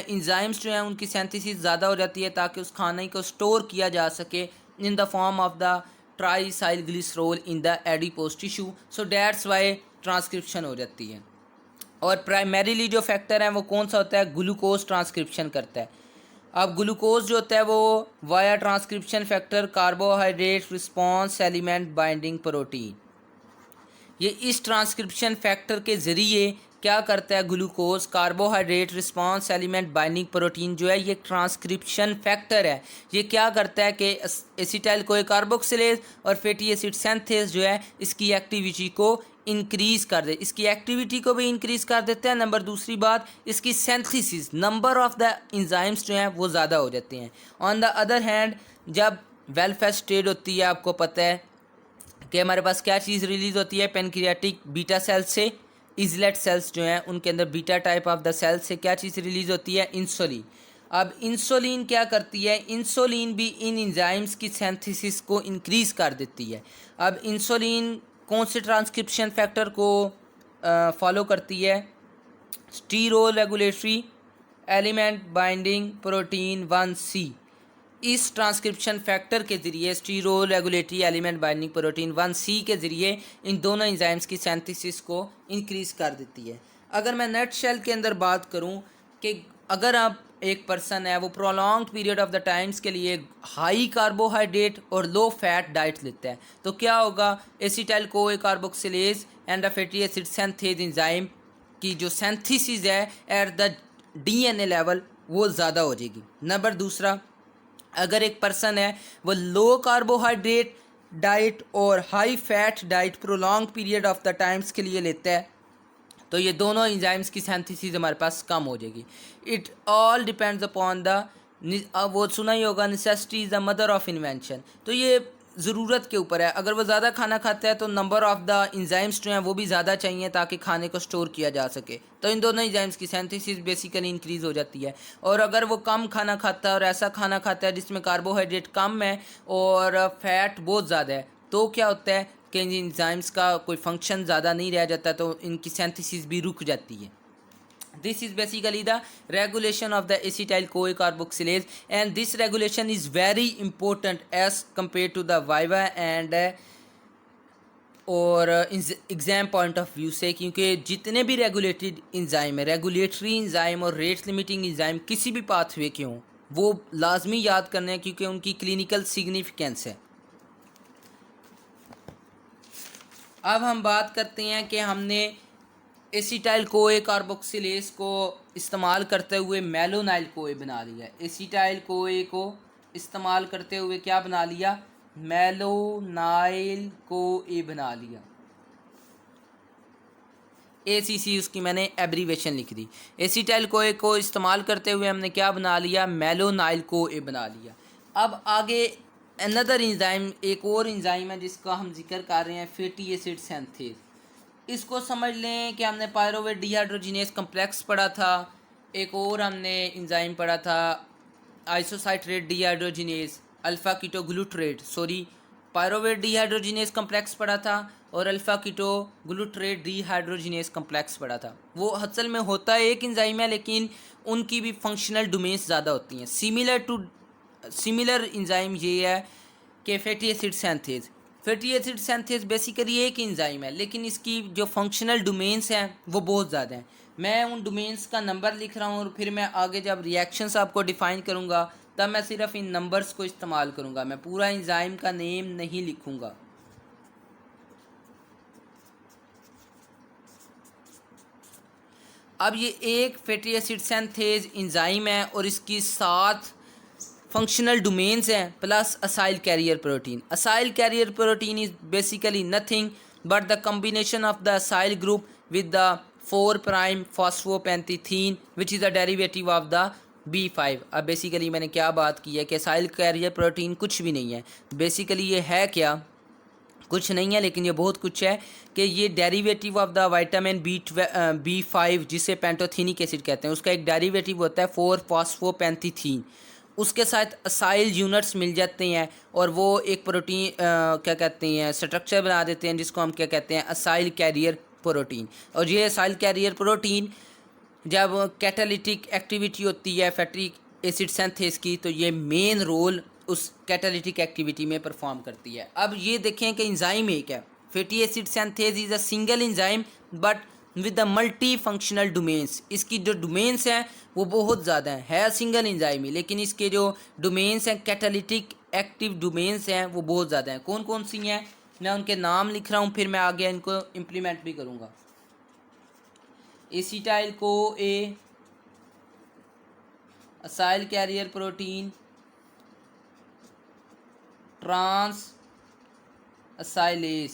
S1: एंजाइम्स जो हैं उनकी सिंथेसिस ज़्यादा हो जाती है, ताकि उस खाने को स्टोर किया जा सके in the form of the triacylglycerol in the adipose tissue. So that's why transcription हो जाती है। और प्राइमरीली जो फैक्टर है वो कौन सा होता है, ग्लूकोज ट्रांसक्रिप्शन करता है। अब ग्लूकोज जो होता है वो via transcription factor carbohydrate response element binding protein, ये इस ट्रांसक्रिप्शन फैक्टर के ज़रिए क्या करता है, glucose carbohydrate response element binding protein जो है, ये ट्रांसक्रिप्शन फैक्टर है। ये क्या करता है कि एसिटाइल कोए कार्बोक्सिलेज और फैटी एसिड सिंथेज जो है इसकी एक्टिविटी को इंक्रीज़ कर दे, इसकी एक्टिविटी को भी इंक्रीज़ कर देता है। नंबर दूसरी बात, इसकी synthesis number of the enzymes जो हैं वो ज़्यादा हो जाते हैं। ऑन द अदर हैंड जब वेल फेड स्टेट होती है, आपको पता है कि हमारे पास क्या चीज़ रिलीज़ होती है, पेनक्रियाटिक बीटा सेल्स से, इजलेट सेल्स जो हैं उनके अंदर beta type of the cells से क्या चीज़ रिलीज़ होती है, इंसुलिन। अब इंसुलिन क्या करती है, इंसुलिन भी इन एंजाइम्स की सिंथेसिस को इंक्रीज़ कर देती है। अब इंसुलिन कौन से ट्रांसक्रिप्शन फैक्टर को फॉलो करती है, sterol regulatory element binding protein 1C। इस ट्रांसक्रिप्शन फैक्टर के ज़रिए, sterol regulatory element binding protein 1C के ज़रिए इन दोनों एंजाइम्स की सिंथेसिस को इंक्रीज़ कर देती है। अगर मैं नट शेल के अंदर बात करूं कि अगर आप एक पर्सन है वो prolonged period of the times के लिए हाई कार्बोहाइड्रेट और लो फैट डाइट लेता है, तो क्या होगा, acetyl CoA carboxylase and the fatty acid synthase enzyme की जो सिंथेसिस है एट द डीएनए लेवल वो ज़्यादा हो जाएगी। नंबर दूसरा, अगर एक पर्सन है वो लो कार्बोहाइड्रेट डाइट और high fat diet prolong period of the times के लिए लेता है, तो ये दोनों एंजाइम्स की सिंथेसिस हमारे पास कम हो जाएगी। It all depends upon the, वो सुना ही होगा, necessity is the mother of invention. तो ये ज़रूरत के ऊपर है। अगर वो ज़्यादा खाना खाता है तो नंबर ऑफ़ द एंजाइम्स जो हैं वो भी ज़्यादा चाहिए ताकि खाने को स्टोर किया जा सके। तो इन दोनों एंजाइम्स की सिंथेसिस बेसिकली इंक्रीज़ हो जाती है। और अगर वो कम खाना खाता है और ऐसा खाना खाता है जिसमें कार्बोहाइड्रेट कम है और फैट बहुत ज़्यादा है, तो क्या होता है कि इन एंजाइम्स का कोई फंक्शन ज़्यादा नहीं रह जाता, तो इनकी सिंथेसिस भी रुक जाती है। This is basically the regulation of the acetyl CoA carboxylase, and this regulation is very important as compared to the viva and और एग्ज़ाम पॉइंट ऑफ व्यू से, क्योंकि जितने भी रेगुलेटेड इंजाइम है, रेगुलेटरी इंजाइम और रेट लिमिटिंग इंजाइम किसी भी pathway के हों, वो लाजमी याद करने हैं क्योंकि उनकी क्लिनिकल सिग्निफिकेंस है। अब हम बात करते हैं कि हमने एसिटाइल कोए कार्बोक्सिलेज को इस्तेमाल करते हुए मेलोनाइल कोए बना लिया। एसिटाइल कोए को इस्तेमाल करते हुए क्या बना लिया, मेलोनाइल कोए बना लिया। ACC उसकी मैंने एब्रीवेशन लिख दी। एसिटाइल कोए को इस्तेमाल करते हुए हमने क्या बना लिया, मेलोनाइल कोए बना लिया। अब आगे अनदर इंजाइम, एक और इंजाइम है जिसका हम जिक्र कर रहे हैं, फैटी एसिड सिंथेज। इसको समझ लें कि हमने पायरोवेट डिहाइड्रोजिनेज कम्प्लेक्स पढ़ा था, एक और हमने इंजाइम पढ़ा था आइसोसाइट्रेट डिहाइड्रोजिनेज अल्फ़ा कीटो ग्लूट्रेट, पायरोवेट डिहाइड्रोजिनेज कम्प्लेक्स पढ़ा था और अल्फ़ा कीटो ग्लूट्रेट डिहाइड्रोजिनेज कम्प्लेक्स पढ़ा था। वो असल में होता है एक इंजाइम है, लेकिन उनकी भी फंक्शनल डोमेन्स ज़्यादा होती हैं। सिमिलर इंजाइम ये है कि fatty acid synthase. Fatty acid synthase basically एक इंजाइम है, लेकिन इसकी जो फंक्शनल डोमेन्स हैं वो बहुत ज़्यादा हैं। मैं उन डोमेन्स का नंबर लिख रहा हूँ और फिर मैं आगे जब रिएक्शंस आपको डिफ़ाइन करूँगा तब मैं सिर्फ इन नंबर्स को इस्तेमाल करूँगा, मैं पूरा इंजाइम का नेम नहीं लिखूँगा। अब ये एक फैटी एसिड सिंथेज इंजाइम है और इसकी 7 फंक्शनल डोमेन्स हैं plus acyl carrier protein. Acyl carrier protein is basically nothing but the combination of the acyl group with the 4' phosphopantetheine which is the derivative of the B5। अब basically मैंने क्या बात की है कि असाइल कैरियर प्रोटीन कुछ भी नहीं है। बेसिकली ये है क्या, कुछ नहीं है, लेकिन ये बहुत कुछ है कि ये derivative of the vitamin B5 जिसे पेंटोथेनिक एसिड कहते हैं, उसका एक डेरिवेटिव होता है 4-फॉस्फोपेंथीथीन। उसके साथ असाइल यूनिट्स मिल जाते हैं और वो एक प्रोटीन क्या कहते हैं स्ट्रक्चर बना देते हैं, जिसको हम क्या कहते हैं असाइल कैरियर प्रोटीन। और ये असाइल कैरियर प्रोटीन जब कैटालिटिक एक्टिविटी होती है फैटी एसिड सिंथेस की, तो ये मेन रोल उस कैटालिटिक एक्टिविटी में परफॉर्म करती है। अब ये देखें कि इंजाइम एक है, fatty acid synthase is a single enzyme but with the multi functional domains. इसकी जो डोमेन्स हैं वो बहुत ज़्यादा हैं, है सिंगल इंजाइम ही, लेकिन इसके जो डोमेन्स हैं कैटालिटिक एक्टिव डोमेन्स हैं वो बहुत ज़्यादा हैं। कौन कौन सी हैं, मैं उनके नाम लिख रहा हूँ, फिर मैं आगे इनको इम्प्लीमेंट भी करूँगा। Acetyl CoA acyl carrier protein, transacylase.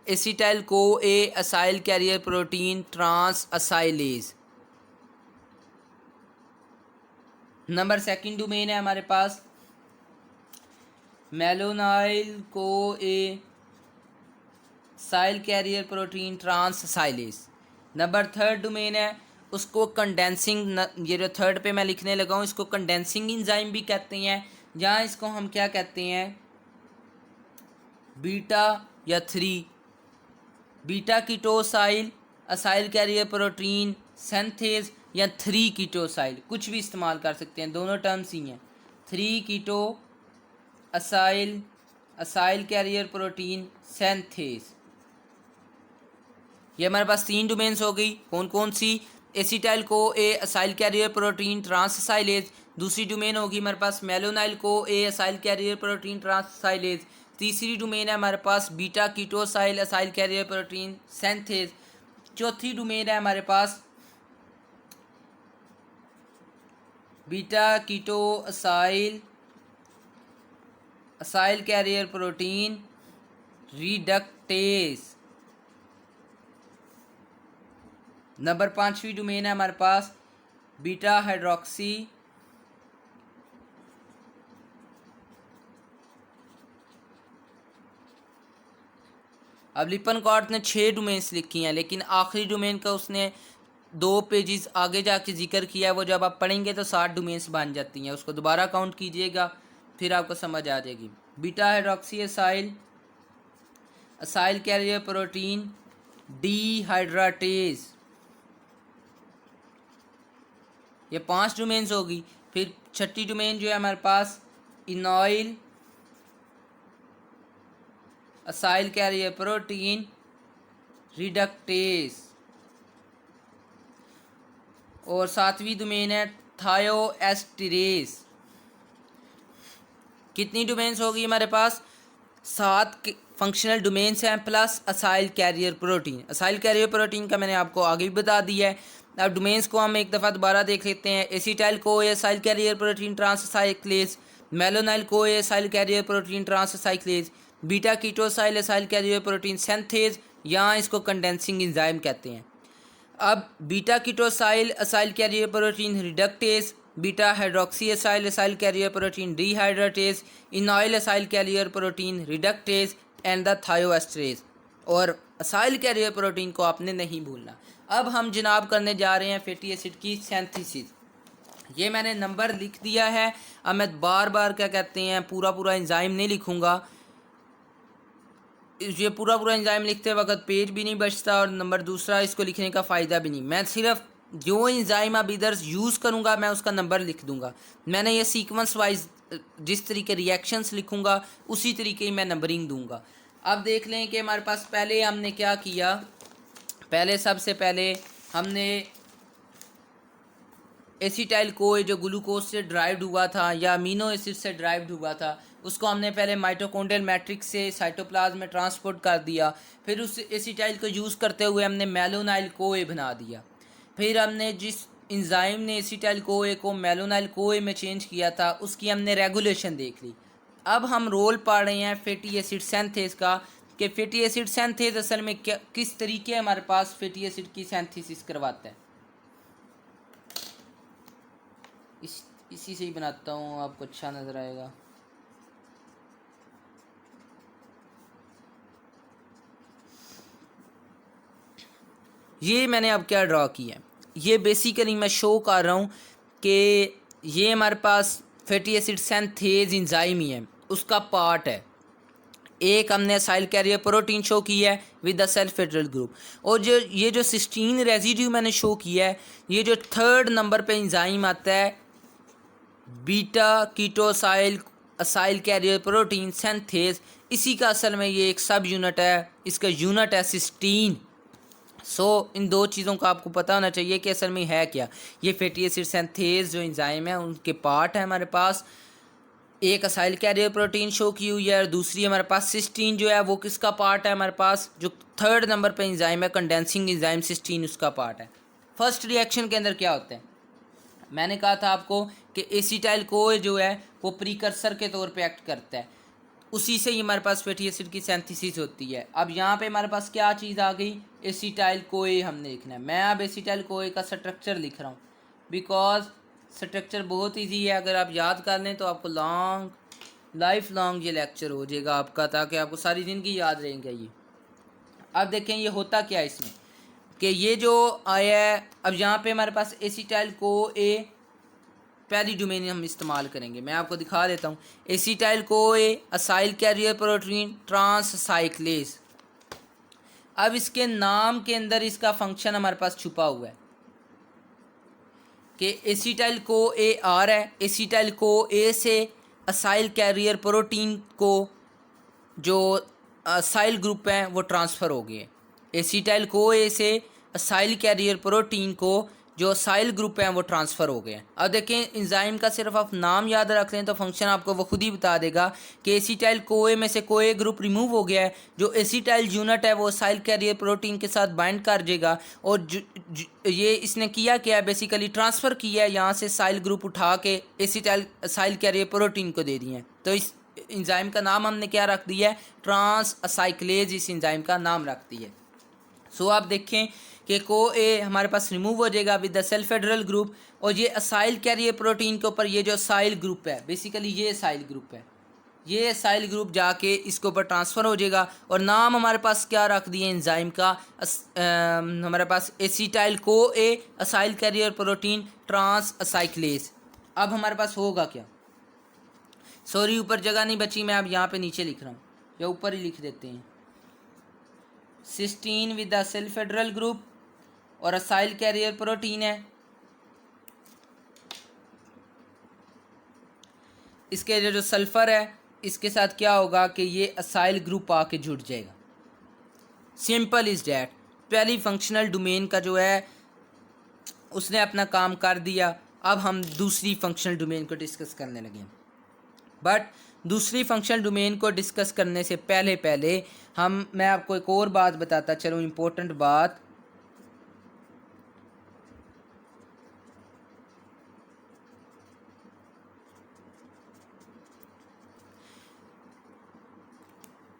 S1: Acetyl CoA acyl carrier protein, transacylase. Number second domain है हमारे पास malonyl CoA acyl carrier protein, transacylase. Number third domain है उसको condensing, ये जो third पे मैं लिखने लगा हूँ इसको कंडेंसिंग इंजाइम भी कहते हैं, जहाँ इसको हम क्या कहते हैं बीटा या 3 beta ketoacyl acyl carrier protein synthase या 3 कीटोसाइल, कुछ भी इस्तेमाल कर सकते हैं, दोनों टर्म्स ही हैं। 3 कीटो असाइल कैरियर प्रोटीन सिंथेज। ये हमारे पास 3 डोमेन्स हो गई। कौन कौन सी, acetyl CoA acyl carrier protein, transacylase. दूसरी डोमेन होगी हमारे पास malonyl CoA acyl carrier protein, transacylase. तीसरी डोमेन है हमारे पास beta ketoacyl acyl carrier protein synthase. चौथी डोमेन है हमारे पास beta keto acyl carrier protein reductase. Number 5वीं डोमेन है हमारे पास बीटा हाइड्रोक्सी अब लिपनकॉर्ट ने 6 डोमेन्स लिखी हैं, लेकिन आखिरी डोमेन का उसने 2 पेजेस आगे जाके जिक्र किया है। वो जब आप पढ़ेंगे तो 7 डोमेन्स बन जाती हैं, उसको दोबारा काउंट कीजिएगा फिर आपको समझ आ जाएगी। Beta hydroxy acyl carrier protein dehydratase, ये 5 डोमेन्स होगी। फिर छठी डोमेन जो है हमारे पास इनॉइल असाइल कैरियर प्रोटीन रिडक्टेज। और 7वीं डोमेन है थायोएस्टरेज। कितनी डोमेन्स होगी हमारे पास, 7 फंक्शनल डोमेन्स हैं plus acyl carrier protein. Acyl carrier protein का मैंने आपको आगे भी बता दिया है। अब डोमेन्स को हम एक दफ़ा दोबारा देख लेते हैं। Acetyl co acyl carrier protein, transacylase. Malonyl co acyl carrier protein, transacylase. Beta ketoacyl acyl carrier protein synthase, यहाँ इसको कंडेंसिंग एंजाइम कहते हैं। अब beta ketoacyl acyl carrier protein reductase, beta hydroxy acyl carrier protein dehydratase, enoyl acyl carrier protein reductase and the thioesterase. और acyl carrier protein को आपने नहीं भूलना। अब हम जनाब करने जा रहे हैं फैटी एसिड की सिंथेसिस। ये मैंने नंबर लिख दिया है। अब मैं बार बार क्या कहते हैं पूरा एंजाइम नहीं लिखूँगा, ये पूरा एंजाइम लिखते वक्त पेज भी नहीं बचता और नंबर दूसरा इसको लिखने का फ़ायदा भी नहीं। मैं सिर्फ जो एंजाइम अब इधर यूज़ करूँगा मैं उसका नंबर लिख दूँगा। मैंने ये सीक्वेंस वाइज जिस तरीके रिएक्शंस लिखूँगा उसी तरीके ही मैं नंबरिंग दूँगा। अब देख लें कि हमारे पास पहले हमने क्या किया। सबसे पहले हमने एसिटाइल को जो ग्लूकोज से ड्राइव्ड हुआ था या अमीनो एसिड से ड्राइव्ड हुआ था उसको हमने पहले माइटोकॉन्ड्रियल मैट्रिक्स से साइटोप्लाज्म में ट्रांसपोर्ट कर दिया। फिर उस एसिटाइल को यूज़ करते हुए हमने मेलोनाइल कोए बना दिया। फिर हमने जिस इंजाइम ने एसिटाइल कोए को मेलोनाइल कोए में चेंज किया था उसकी हमने रेगुलेशन देख ली। अब हम रोल पढ़ रहे हैं फैटी एसिड सिंथेस का कि फैटी एसिड सिंथेस असल में क्या किस तरीके हमारे पास फैटी एसिड की सिंथेसिस करवाता है। इसी से ही बनाता हूँ, आपको अच्छा नज़र आएगा। ये मैंने अब क्या ड्रॉ किया है, ये बेसिकली मैं शो कर रहा हूँ कि ये हमारे पास फैटी एसिड सिंथेज एंजाइम ही है, उसका पार्ट है। एक हमने असाइल कैरियर प्रोटीन शो किया है with the self federal group, और जो ये जो सिस्टीन रेजिड्यू मैंने शो किया है, ये जो थर्ड नंबर पे एंजाइम आता है beta ketoacyl acyl carrier protein synthase, इसी का असल में ये एक सब यूनिट है, इसका यूनिट है सिस्टीन। इन दो चीज़ों का आपको पता होना चाहिए कि असल में है क्या। ये फैटी एसिड सिंथेज जो एंजाइम है उनके पार्ट है हमारे पास। एक असाइल कैरियर प्रोटीन शो की हुई है और दूसरी हमारे पास सिस्टीन जो है वो किसका पार्ट है हमारे पास, जो थर्ड नंबर पे एंजाइम है कंडेंसिंग एंजाइम सिस्टीन, उसका पार्ट है। फर्स्ट रिएक्शन के अंदर क्या होता है, मैंने कहा था आपको कि एसिटाइल कोए जो है वो प्रीकर्सर के तौर पे एक्ट करता है, उसी से ही हमारे पास फैटी एसिड की सिंथेसिस होती है। अब यहाँ पे हमारे पास क्या चीज़ आ गई, एसिटाइल कोए हमने लिखना है। मैं अब एसिटाइल कोए का स्ट्रक्चर लिख रहा हूँ, बिकॉज स्ट्रक्चर बहुत इजी है, अगर आप याद कर लें तो आपको लाइफ लॉन्ग ये लेक्चर हो जाएगा आपका, ताकि आपको सारी ज़िंदगी याद रहेंगे ये। अब देखें ये होता क्या है इसमें, कि ये जो आया है, अब यहाँ पे हमारे पास एसिटाइल को ए पहली डोमेन हम इस्तेमाल करेंगे, मैं आपको दिखा देता हूँ। Acetyl CoA acyl carrier protein ट्रांससाइक्लेज। अब इसके नाम के अंदर इसका फंक्शन हमारे पास छुपा हुआ है कि एसिटाइल को ए आ रहा है, एसिटाइल को ए से असाइल कैरियर प्रोटीन को जो असाइल ग्रुप हैं वो ट्रांसफ़र हो गए। एसिटाइल को ए से असाइल कैरियर प्रोटीन को जो असाइल ग्रुप हैं वो ट्रांसफ़र हो गए। अब देखें एंजाइम का सिर्फ आप नाम याद रख लें तो फंक्शन आपको वो खुद ही बता देगा कि एसिटाइल कोए में से कोए ग्रुप रिमूव हो गया है, जो एसिटाइल यूनिट है वो असाइल कैरियर प्रोटीन के साथ बाइंड कर देगा, और ये इसने किया क्या है, बेसिकली ट्रांसफ़र किया है यहाँ से असाइल ग्रुप उठा के एसिटाइल असाइल कैरियर प्रोटीन को दे दिए हैं। तो इस एंजाइम का नाम हमने क्या रख दिया है, ट्रांससाइक्लेज इस एंजाइम का नाम रख दिया है। आप देखें कि को ए हमारे पास रिमूव हो जाएगा with the self federal group, और ये असाइल कैरियर प्रोटीन के ऊपर ये जो असाइल ग्रुप है, बेसिकली ये असाइल ग्रुप है, ये असाइल ग्रुप जाके इसके ऊपर ट्रांसफ़र हो जाएगा, और नाम हमारे पास क्या रख दिए एंजाइम का, हमारे पास acetyl CoA acyl carrier protein ट्रांससाइक्लेज। अब हमारे पास होगा क्या, सॉरी ऊपर जगह नहीं बची, मैं अब यहाँ पे नीचे लिख रहा हूँ, या ऊपर ही लिख देते हैं। Cysteine with the self federal group और असाइल कैरियर प्रोटीन है, इसके जो सल्फ़र है इसके साथ क्या होगा कि ये असाइल ग्रुप आके जुड़ जाएगा। Simple is that. पहली फंक्शनल डोमेन का जो है उसने अपना काम कर दिया। अब हम दूसरी फंक्शनल डोमेन को डिस्कस करने लगे, बट दूसरी फंक्शनल डोमेन को डिस्कस करने से पहले मैं आपको एक और बात बताता चलूँ, इम्पोर्टेंट बात,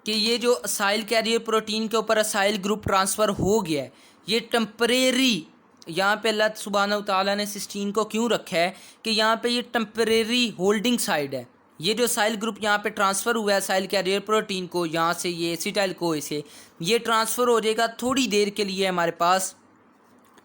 S1: कि ये जो असाइल कैरियर प्रोटीन के ऊपर असाइल ग्रुप ट्रांसफ़र हो गया है, ये टेम्परेरी, यहाँ पे अल्लाह सुब्हानहू तआला ने सिस्टीन को क्यों रखा है कि यहाँ पे ये टेम्परेरी होल्डिंग साइड है। ये जो असाइल ग्रुप यहाँ पे ट्रांसफ़र हुआ है असाइल कैरियर प्रोटीन को, यहाँ से ये एसिटाइल को से ये ट्रांसफ़र हो जाएगा थोड़ी देर के लिए हमारे पास,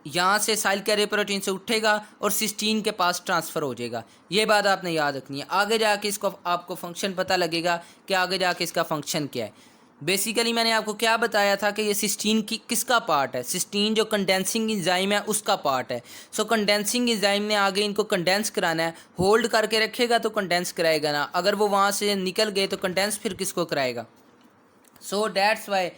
S1: यहाँ से असाइल कैरियर प्रोटीन से उठेगा और सिस्टीन के पास ट्रांसफ़र हो जाएगा। ये बात आपने याद रखनी है, आगे जाके इसको आपको फंक्शन पता लगेगा कि आगे जाके इसका फंक्शन क्या है। बेसिकली मैंने आपको क्या बताया था कि ये सिस्टीन की किसका पार्ट है, सिस्टीन जो कंडेंसिंग एंजाइम है उसका पार्ट है। कंडेंसिंग एंजाइम ने आगे इनको कंडेंस कराना है, होल्ड करके रखेगा तो कंडेंस कराएगा ना, अगर वो वहाँ से निकल गए तो कंडेंस फिर किसको कराएगा। डैट्स वाई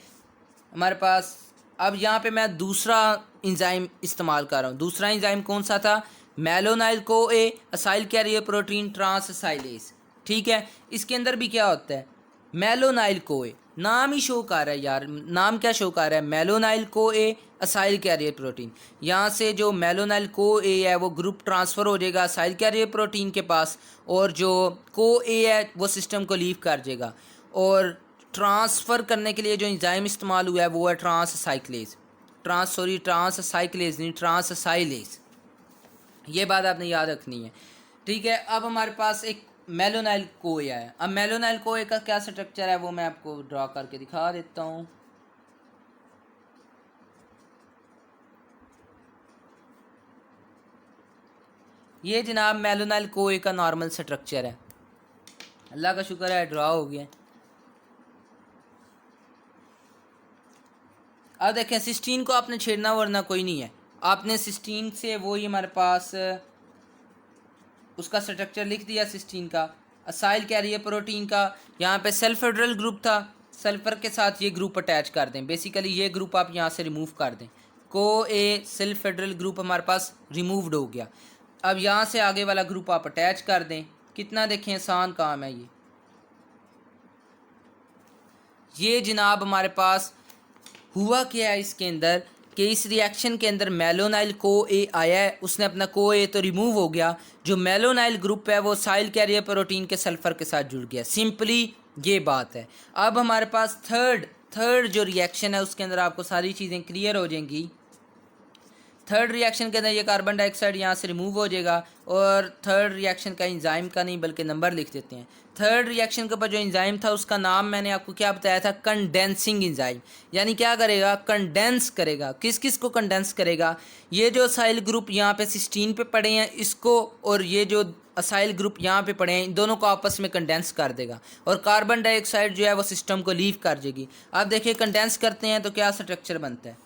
S1: हमारे पास अब यहाँ पे मैं दूसरा एंजाइम इस्तेमाल कर रहा हूँ। दूसरा एंजाइम कौन सा था, मेलोनाइल CoA acyl carrier protein ट्रांससाइलेज। ठीक है, इसके अंदर भी क्या होता है, मेलोनाइल को ए, नाम ही शो कर रहा है यार, नाम क्या शो कर रहा है, मेलोनाइल CoA acyl carrier protein. यहाँ से जो मेलोनाइल को ए है वो ग्रुप ट्रांसफ़र हो जाएगा असाइल कैरियर प्रोटीन के पास, और जो को ए है वो सिस्टम को लीव कर जाएगा, और ट्रांसफ़र करने के लिए जो एंजाइम इस्तेमाल हुआ है वो है ट्रांससाइक्लेज, ट्रांससाइक्लेज नहीं ट्रांससाइलेज। ये बात आपने याद रखनी है। ठीक है, अब हमारे पास एक मेलोनाइल कोया है। अब मेलोनाइल कोए का क्या स्ट्रक्चर है वो मैं आपको ड्रॉ करके दिखा देता हूँ। ये जनाब मेलोनाइल कोए का नॉर्मल स्ट्रक्चर है। अल्लाह का शुक्र है ड्रॉ हो गया। अब देखें सिस्टीन को आपने छेड़ना वरना कोई नहीं है, आपने सिस्टीन से वो ही हमारे पास उसका स्ट्रक्चर लिख दिया सिस्टीन का। असाइल कैरियर प्रोटीन का यहाँ पे सल्फेड्रल ग्रुप था, सल्फर के साथ ये ग्रुप अटैच कर दें। बेसिकली ये ग्रुप आप यहाँ से रिमूव कर दें। को ए सल्फेड्रल ग्रुप हमारे पास रिमूव्ड हो गया। अब यहाँ से आगे वाला ग्रुप आप अटैच कर दें। कितना देखें आसान काम है ये जनाब हमारे पास हुआ क्या है इसके अंदर कि इस रिएक्शन के अंदर मेलोनाइल को ए आया है, उसने अपना को ए तो रिमूव हो गया, जो मेलोनाइल ग्रुप है वो साइल कैरियर प्रोटीन के सल्फर के साथ जुड़ गया। सिंपली ये बात है। अब हमारे पास थर्ड जो रिएक्शन है उसके अंदर आपको सारी चीज़ें क्लियर हो जाएंगी। थर्ड रिएक्शन के अंदर ये कार्बन डाइऑक्साइड यहाँ से रिमूव हो जाएगा। और थर्ड रिएक्शन का इंजाइम का नहीं बल्कि नंबर लिख देते हैं। थर्ड रिएक्शन के ऊपर जो इंजाइम था उसका नाम मैंने आपको क्या बताया था, कंडेंसिंग इंजाइम। यानी क्या करेगा, कंडेंस करेगा। किस किस को कंडेंस करेगा, ये जो असाइल ग्रुप यहाँ पे सिस्टीन पे पड़े हैं इसको, और ये जो असाइल ग्रुप यहाँ पे पड़े हैं इन दोनों को आपस में कंडेंस कर देगा और कार्बन डाइऑक्साइड जो है वो सिस्टम को लीव कर देगी। आप देखिए कंडेंस करते हैं तो क्या स्ट्रक्चर बनता है,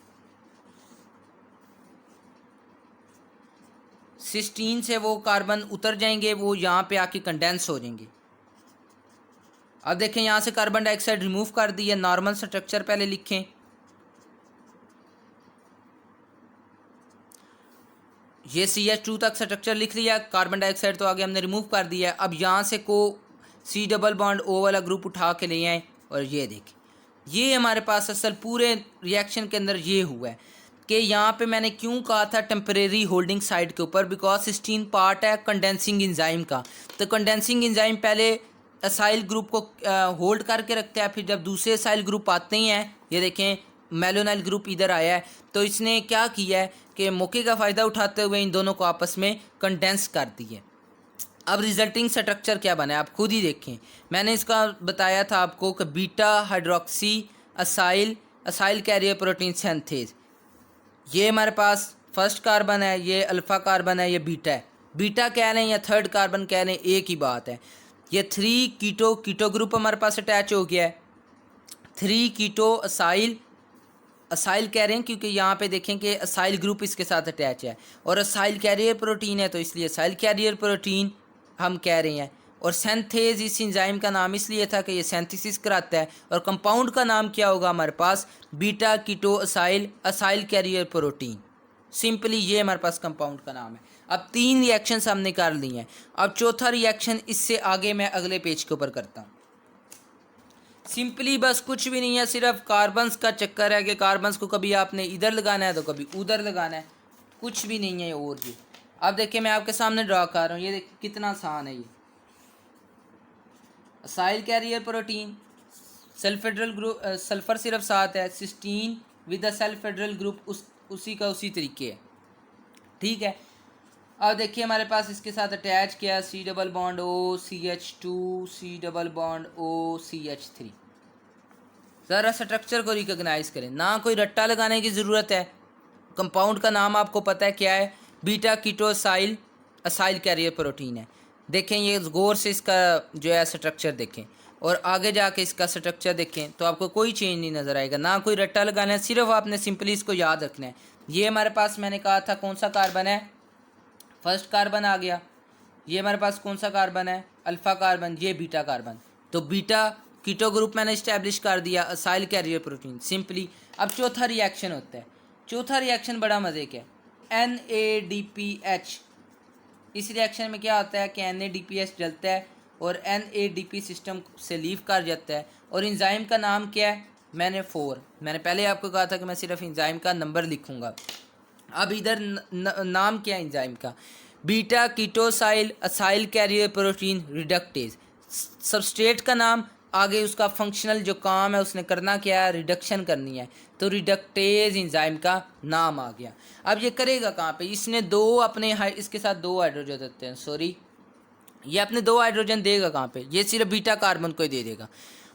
S1: सिस्टीन से वो कार्बन उतर जाएंगे, वो यहाँ पे आके कंडेंस हो जाएंगे। अब देखें यहाँ से कार्बन डाइऑक्साइड रिमूव कर दिया। नॉर्मल स्ट्रक्चर पहले लिखें। ये CH2 तक स्ट्रक्चर लिख लिया, कार्बन डाइऑक्साइड तो आगे हमने रिमूव कर दिया। अब यहाँ से को C डबल बॉन्ड O वाला ग्रुप उठा के ले आए और ये देखें ये हमारे पास असल पूरे रिएक्शन के अंदर ये हुआ है कि यहाँ पे मैंने क्यों कहा था टेम्परेरी होल्डिंग साइड के ऊपर, बिकॉज सिस्टीन पार्ट है कंडेंसिंग इंजाइम का। तो कंडेंसिंग इंजाइम पहले असाइल ग्रुप को होल्ड करके रखता है, फिर जब दूसरे असाइल ग्रुप आते ही हैं, ये देखें मेलोनाइल ग्रुप इधर आया है, तो इसने क्या किया है कि मौके का फ़ायदा उठाते हुए इन दोनों को आपस में कंडेंस कर दिए। अब रिजल्टिंग स्ट्रक्चर क्या बना है आप खुद ही देखें। मैंने इसका बताया था आपको कि beta hydroxy acyl carrier protein synthase. ये हमारे पास फर्स्ट कार्बन है, ये अल्फ़ा कार्बन है, ये बीटा है। बीटा कह लें या थर्ड कार्बन कह लें एक ही बात है। ये 3 कीटो ग्रुप हमारे पास अटैच हो गया है। 3 कीटो असाइल कह रहे हैं क्योंकि यहाँ पे देखें कि असाइल ग्रुप इसके साथ अटैच है और असाइल कैरियर प्रोटीन है तो इसलिए असाइल कैरियर प्रोटीन हम कह रहे हैं। और सेंथेज इस एंजाइम का नाम इसलिए था कि ये सेंथेसिस कराता है। और कंपाउंड का नाम क्या होगा हमारे पास, beta keto acyl carrier protein. Simply ये हमारे पास कंपाउंड का नाम है। अब 3 रिएक्शंस हमने कर ली हैं। अब चौथा रिएक्शन इससे आगे मैं अगले पेज के ऊपर करता हूँ। सिंपली बस कुछ भी नहीं है, सिर्फ कार्बन्स का चक्कर है कि कार्बन्स को कभी आपने इधर लगाना है तो कभी उधर लगाना है, कुछ भी नहीं है और ये। अब देखिए मैं आपके सामने ड्रा कर रहा हूँ, ये देखिए कितना आसान है। ये acyl carrier protein, sulfhydryl group, sulphur सिर्फ साथ है, cysteine with the sulfhydryl group उसी तरीके है। ठीक है, अब देखिए हमारे पास इसके साथ अटैच किया C double bond O CH2 C double bond O CH3। ज़रा स्ट्रक्चर को रिकॉग्नाइज करें, ना कोई रट्टा लगाने की ज़रूरत है। कंपाउंड का नाम आपको पता है क्या है, beta keto acyl carrier protein है। देखें ये गौर से इसका जो है स्ट्रक्चर देखें और आगे जाके इसका स्ट्रक्चर देखें तो आपको कोई चेंज नहीं नज़र आएगा, ना कोई रट्टा लगाना है, सिर्फ आपने सिंपली इसको याद रखना है। ये हमारे पास मैंने कहा था कौन सा कार्बन है, फर्स्ट कार्बन आ गया। ये हमारे पास कौन सा कार्बन है, अल्फ़ा कार्बन, ये बीटा कार्बन। तो बीटा कीटो ग्रुप मैंने इस्टेब्लिश कर दिया, असाइल कैरियर प्रोटीन सिंपली। अब चौथा रिएक्शन होता है। चौथा रिएक्शन बड़ा मज़े का है, NADPH। इस रिएक्शन में क्या होता है कि NADPH जलता है और NADP सिस्टम से लीव कर जाता है। और इंजाइम का नाम क्या है, मैंने पहले आपको कहा था कि मैं सिर्फ इंजाइम का नंबर लिखूँगा। अब इधर नाम क्या है इंजाइम का, beta ketoacyl acyl carrier protein reductase. Substrate का नाम, आगे उसका फंक्शनल जो काम है उसने करना क्या है, रिडक्शन करनी है, तो रिडक्टेज इंजाइम का नाम आ गया। अब ये करेगा कहाँ पे, इसने इसके साथ 2 हाइड्रोजन होते हैं, सॉरी ये अपने 2 हाइड्रोजन देगा कहाँ पे, ये सिर्फ बीटा कार्बन को ही दे देगा।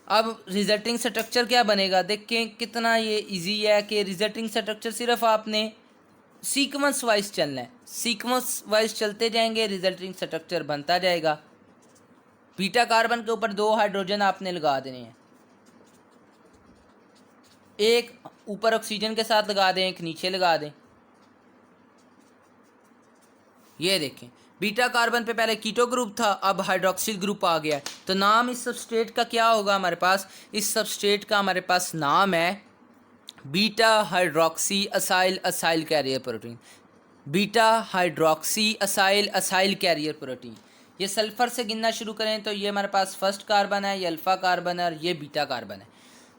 S1: अब रिजल्टिंग स्ट्रक्चर क्या बनेगा, देखें कितना ये इजी है कि रिजल्टिंग स्ट्रक्चर सिर्फ आपने सीक्वेंस वाइज चलना है, सीक्वेंस वाइज चलते जाएंगे, रिजल्टिंग स्ट्रक्चर बनता जाएगा। बीटा कार्बन के ऊपर 2 हाइड्रोजन आपने लगा देने हैं, एक ऊपर ऑक्सीजन के साथ लगा दें, एक नीचे लगा दें। ये देखें बीटा कार्बन पे पहले कीटो ग्रुप था, अब हाइड्रोक्सिल ग्रुप आ गया। तो नाम इस सबस्ट्रेट का क्या होगा हमारे पास, इस सबस्ट्रेट का हमारे पास नाम है beta hydroxy acyl acyl carrier protein. Beta hydroxy acyl acyl carrier protein. ये सल्फर से गिनना शुरू करें तो ये हमारे पास फर्स्ट कार्बन है, ये अल्फ़ा कार्बन है और ये बीटा कार्बन है।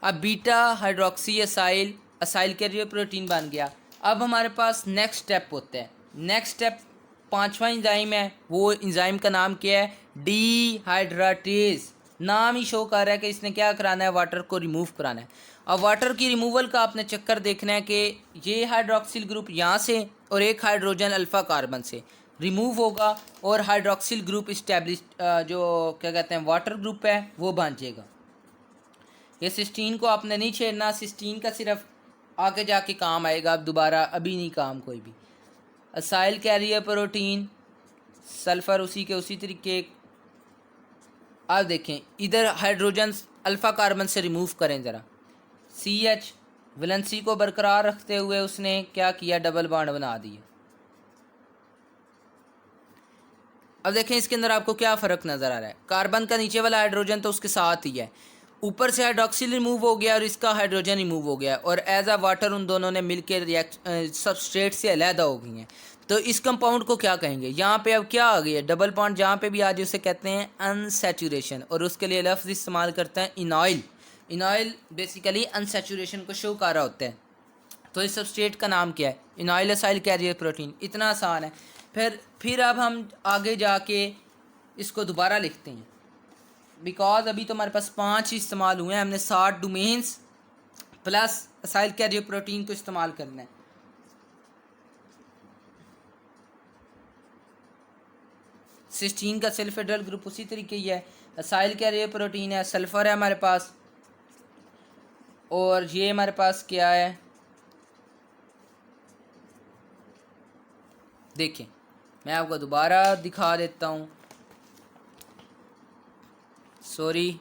S1: अब beta hydroxy acyl acyl carrier protein बन गया। अब हमारे पास नेक्स्ट स्टेप होता है, नेक्स्ट स्टेप 5वां इंजाइम है, वो इंजाइम का नाम क्या है, डीहाइड्रेटेज। नाम ही शो कर रहा है कि इसने क्या कराना है, वाटर को रिमूव कराना है। अब वाटर की रिमूवल का आपने चक्कर देखना है कि ये हाइड्रोक्सिल ग्रुप यहाँ से और एक हाइड्रोजन अल्फ़ा कार्बन से रिमूव होगा और हाइड्रोक्सिल ग्रुप इस्टेब्लिश जो क्या कहते हैं वाटर ग्रुप है वो बन जाएगा। ये सिस्टीन को आपने नहीं छेड़ना, सिस्टीन का सिर्फ आगे जाके काम आएगा, अब दोबारा अभी नहीं काम कोई भी। असाइल कैरियर प्रोटीन, सल्फ़र उसी के उसी तरीके। अब देखें इधर हाइड्रोजन अल्फ़ा कार्बन से रिमूव करें ज़रा, CH वैलेंसी को बरकरार रखते हुए उसने क्या किया, डबल बॉन्ड बना दिया। अब देखें इसके अंदर आपको क्या फ़र्क नज़र आ रहा है, कार्बन का नीचे वाला हाइड्रोजन तो उसके साथ ही है, ऊपर से हाइड्रोक्सिल रिमूव हो गया और इसका हाइड्रोजन रिमूव हो गया और एज अ वाटर उन दोनों ने मिलकर सबस्ट्रेट से अलहदा हो गई हैं। तो इस कंपाउंड को क्या कहेंगे, यहाँ पे अब क्या आ गई है, डबल बॉन्ड जहाँ पे भी आ जाए उसे कहते हैं अनसैचुरेशन, और उसके लिए लफ्ज़ इस्तेमाल करते हैं इनॉइल। इनॉइल बेसिकली अनसैचुरेशन को शो कर रहा होता है। तो इस सबस्ट्रेट का नाम क्या है, इनॉइल असाइल कैरियर प्रोटीन। इतना आसान है। फिर अब हम आगे जाके इसको दोबारा लिखते हैं, बिकॉज अभी तो हमारे पास 5 ही इस्तेमाल हुए हैं, हमने 60 domains plus acyl carrier protein को इस्तेमाल करना है। सिस्टीन का सल्फेड्रल ग्रुप उसी तरीके ही है, असाइल कैरियर प्रोटीन है, सल्फर है हमारे पास, और ये हमारे पास क्या है, देखें मैं आपको दोबारा दिखा देता हूँ, सॉरी,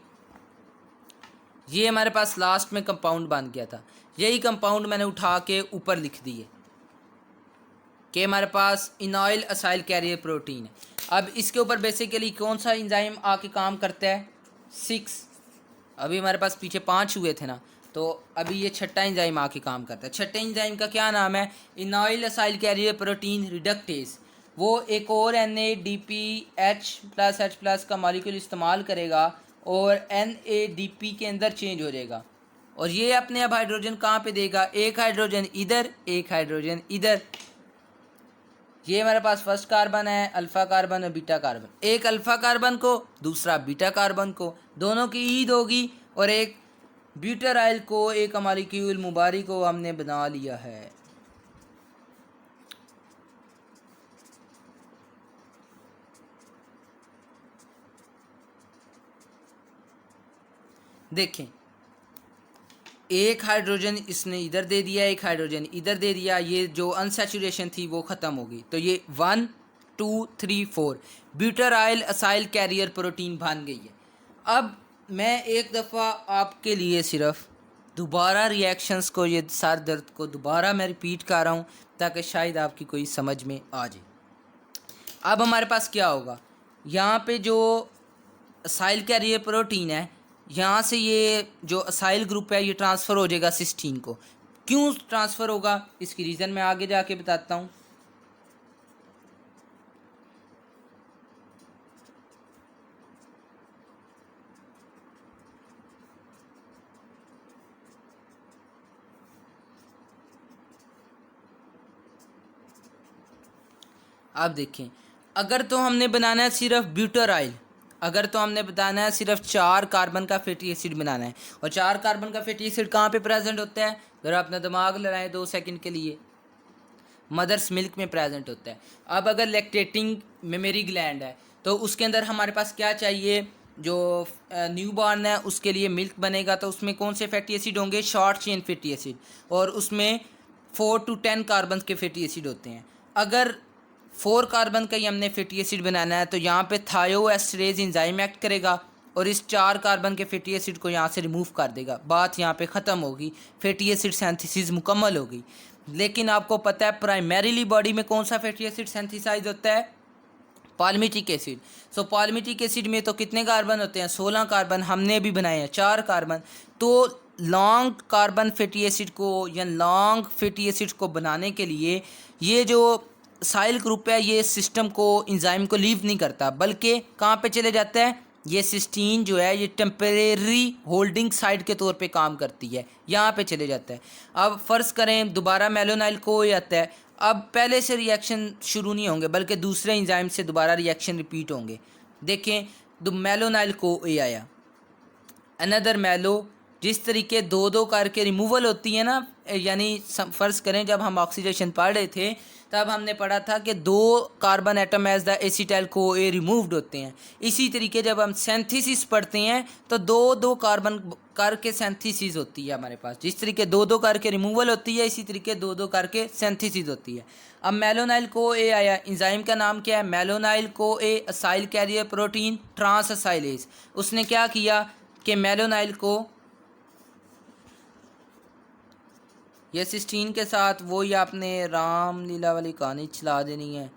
S1: ये हमारे पास लास्ट में कंपाउंड बन गया था, यही कंपाउंड मैंने उठा के ऊपर लिख दिए कि हमारे पास इनॉइल असाइल कैरियर प्रोटीन है। अब इसके ऊपर बेसिकली कौन सा इंजाइम आके काम करता है, 6। अभी हमारे पास पीछे 5 हुए थे ना, तो अभी ये छठा इंजाइम आके काम करता है। छठे इंजाइम का क्या नाम है, इनॉइल असाइल कैरियर प्रोटीन रिडक्टेज। वो एक और NADPH+H+ का मॉलिक्यूल इस्तेमाल करेगा और NADP के अंदर चेंज हो जाएगा, और ये अपने अब हाइड्रोजन कहाँ पे देगा, एक हाइड्रोजन इधर, एक हाइड्रोजन इधर। ये हमारे पास फर्स्ट कार्बन है, अल्फ़ा कार्बन और बीटा कार्बन, एक अल्फ़ा कार्बन को दूसरा बीटा कार्बन को, दोनों की ईद होगी, और एक ब्यूटाराइल को, एक मॉलिक्यूल मुबारक को हमने बना लिया है। देखें एक हाइड्रोजन इसने इधर दे दिया, एक हाइड्रोजन इधर दे दिया, ये जो अनसैचुरेशन थी वो ख़त्म हो गई। तो ये 1 2 3 4 ब्यूटाराइल असाइल कैरियर प्रोटीन बन गई है। अब मैं एक दफ़ा आपके लिए सिर्फ दोबारा रिएक्शंस को, ये सर दर्द को दोबारा मैं रिपीट कर रहा हूँ ताकि शायद आपकी कोई समझ में आ जाए। अब हमारे पास क्या होगा, यहाँ पे जो असाइल कैरियर प्रोटीन है, यहाँ से ये जो असाइल ग्रुप है ये ट्रांसफ़र हो जाएगा सिस्टीन को। क्यों ट्रांसफ़र होगा, इसकी रीज़न मैं आगे जाके बताता हूँ। अब देखें, अगर तो हमने बनाना है सिर्फ ब्यूटाराइल, अगर तो हमने बताना है सिर्फ 4 कार्बन का फैटी एसिड बनाना है, और 4 कार्बन का फैटी एसिड कहाँ पे प्रेजेंट होता है, अगर अपना दिमाग लगाएं 2 सेकंड के लिए, मदर्स मिल्क में प्रेजेंट होता है। अब अगर लैक्टेटिंग मेमोरी ग्लैंड है तो उसके अंदर हमारे पास क्या चाहिए, जो न्यू बॉर्न है उसके लिए मिल्क बनेगा, तो उसमें कौन से फैटी एसिड होंगे, शॉर्ट चेन फैटी एसिड, और उसमें 4 to 10 कार्बन के फैटी एसिड होते हैं। अगर 4 कार्बन का ही हमने फैटी एसिड बनाना है तो यहाँ पे थायोएस्टरेज एंजाइम एक्ट करेगा और इस 4 कार्बन के फैटी एसिड को यहाँ से रिमूव कर देगा। बात यहाँ पे ख़त्म होगी, फैटी एसिड सिंथेसिस मुकम्मल होगी। लेकिन आपको पता है प्राइमरीली बॉडी में कौन सा फैटी एसिड सिंथेसाइज होता है, पाल्मिटिक एसिड। सो पाल्मिटिक एसिड में तो कितने कार्बन होते हैं, 16 कार्बन। हमने भी बनाए हैं 4 कार्बन। तो लॉन्ग कार्बन फैटी एसिड को या लॉन्ग फैटी एसिड को बनाने के लिए ये जो साइल ग्रुप है ये सिस्टम को, इंजाइम को लीव नहीं करता, बल्कि कहाँ पे चले जाता है, ये सिस्टीन जो है ये टेम्परेरी होल्डिंग साइट के तौर पे काम करती है, यहाँ पे चले जाता है। अब फ़र्ज़ करें दोबारा मेलोनाइल को आता है, अब पहले से रिएक्शन शुरू नहीं होंगे बल्कि दूसरे एंजाइम से दोबारा रिएक्शन रिपीट होंगे। देखें, द मेलोनाइल को ए आया, अनदर मेलो, जिस तरीके दो दो करके रिमूवल होती है ना, यानी फ़र्ज़ करें जब हम ऑक्सीडेशन पढ़ रहे थे तब हमने पढ़ा था कि 2 carbon atom as the acetyl CoA removed होते हैं। इसी तरीके जब हम सिंथेसिस पढ़ते हैं तो 2 कार्बन करके सिंथेसिस होती है हमारे पास। जिस तरीके 2 करके रिमूवल होती है इसी तरीके 2 करके सिंथेसिस होती है। अब मेलोनाइल को ए आया, एंजाइम का नाम क्या है, मेलोनाइल CoA acyl carrier protein trans असाइलेज। उसने क्या किया कि मेलोनाइल को ये सिस्टीन के साथ वही आपने रामलीला वाली कहानी चला देनी है।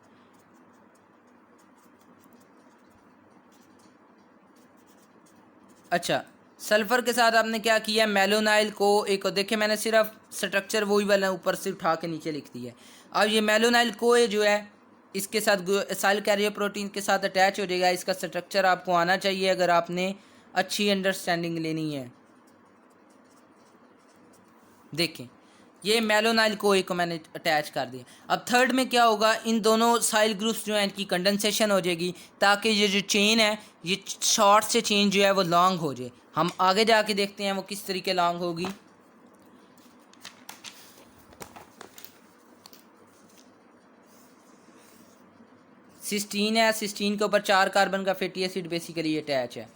S1: अच्छा, सल्फ़र के साथ आपने क्या किया, मेलोनाइल को एक, देखे मैंने सिर्फ स्ट्रक्चर वही वाला ऊपर से उठा के नीचे लिख दिया है। अब ये मेलोनाइल को जो है इसके साथ असाइल कैरियर प्रोटीन के साथ अटैच हो जाएगा। इसका स्ट्रक्चर आपको आना चाहिए अगर आपने अच्छी अंडरस्टैंडिंग लेनी है। देखें, ये मेलोनाइल को एक को मैंने अटैच कर दिया। अब थर्ड में क्या होगा, इन दोनों साइल ग्रुप्स जो हैं इनकी कंडेंसेशन हो जाएगी ताकि ये जो चेन है ये शॉर्ट से चेन जो है वो लॉन्ग हो जाए। हम आगे जाके देखते हैं वो किस तरीके लॉन्ग होगी। सिस्टीन है, सिस्टीन के ऊपर 4 कार्बन का फैटी एसिड बेसिकली अटैच है।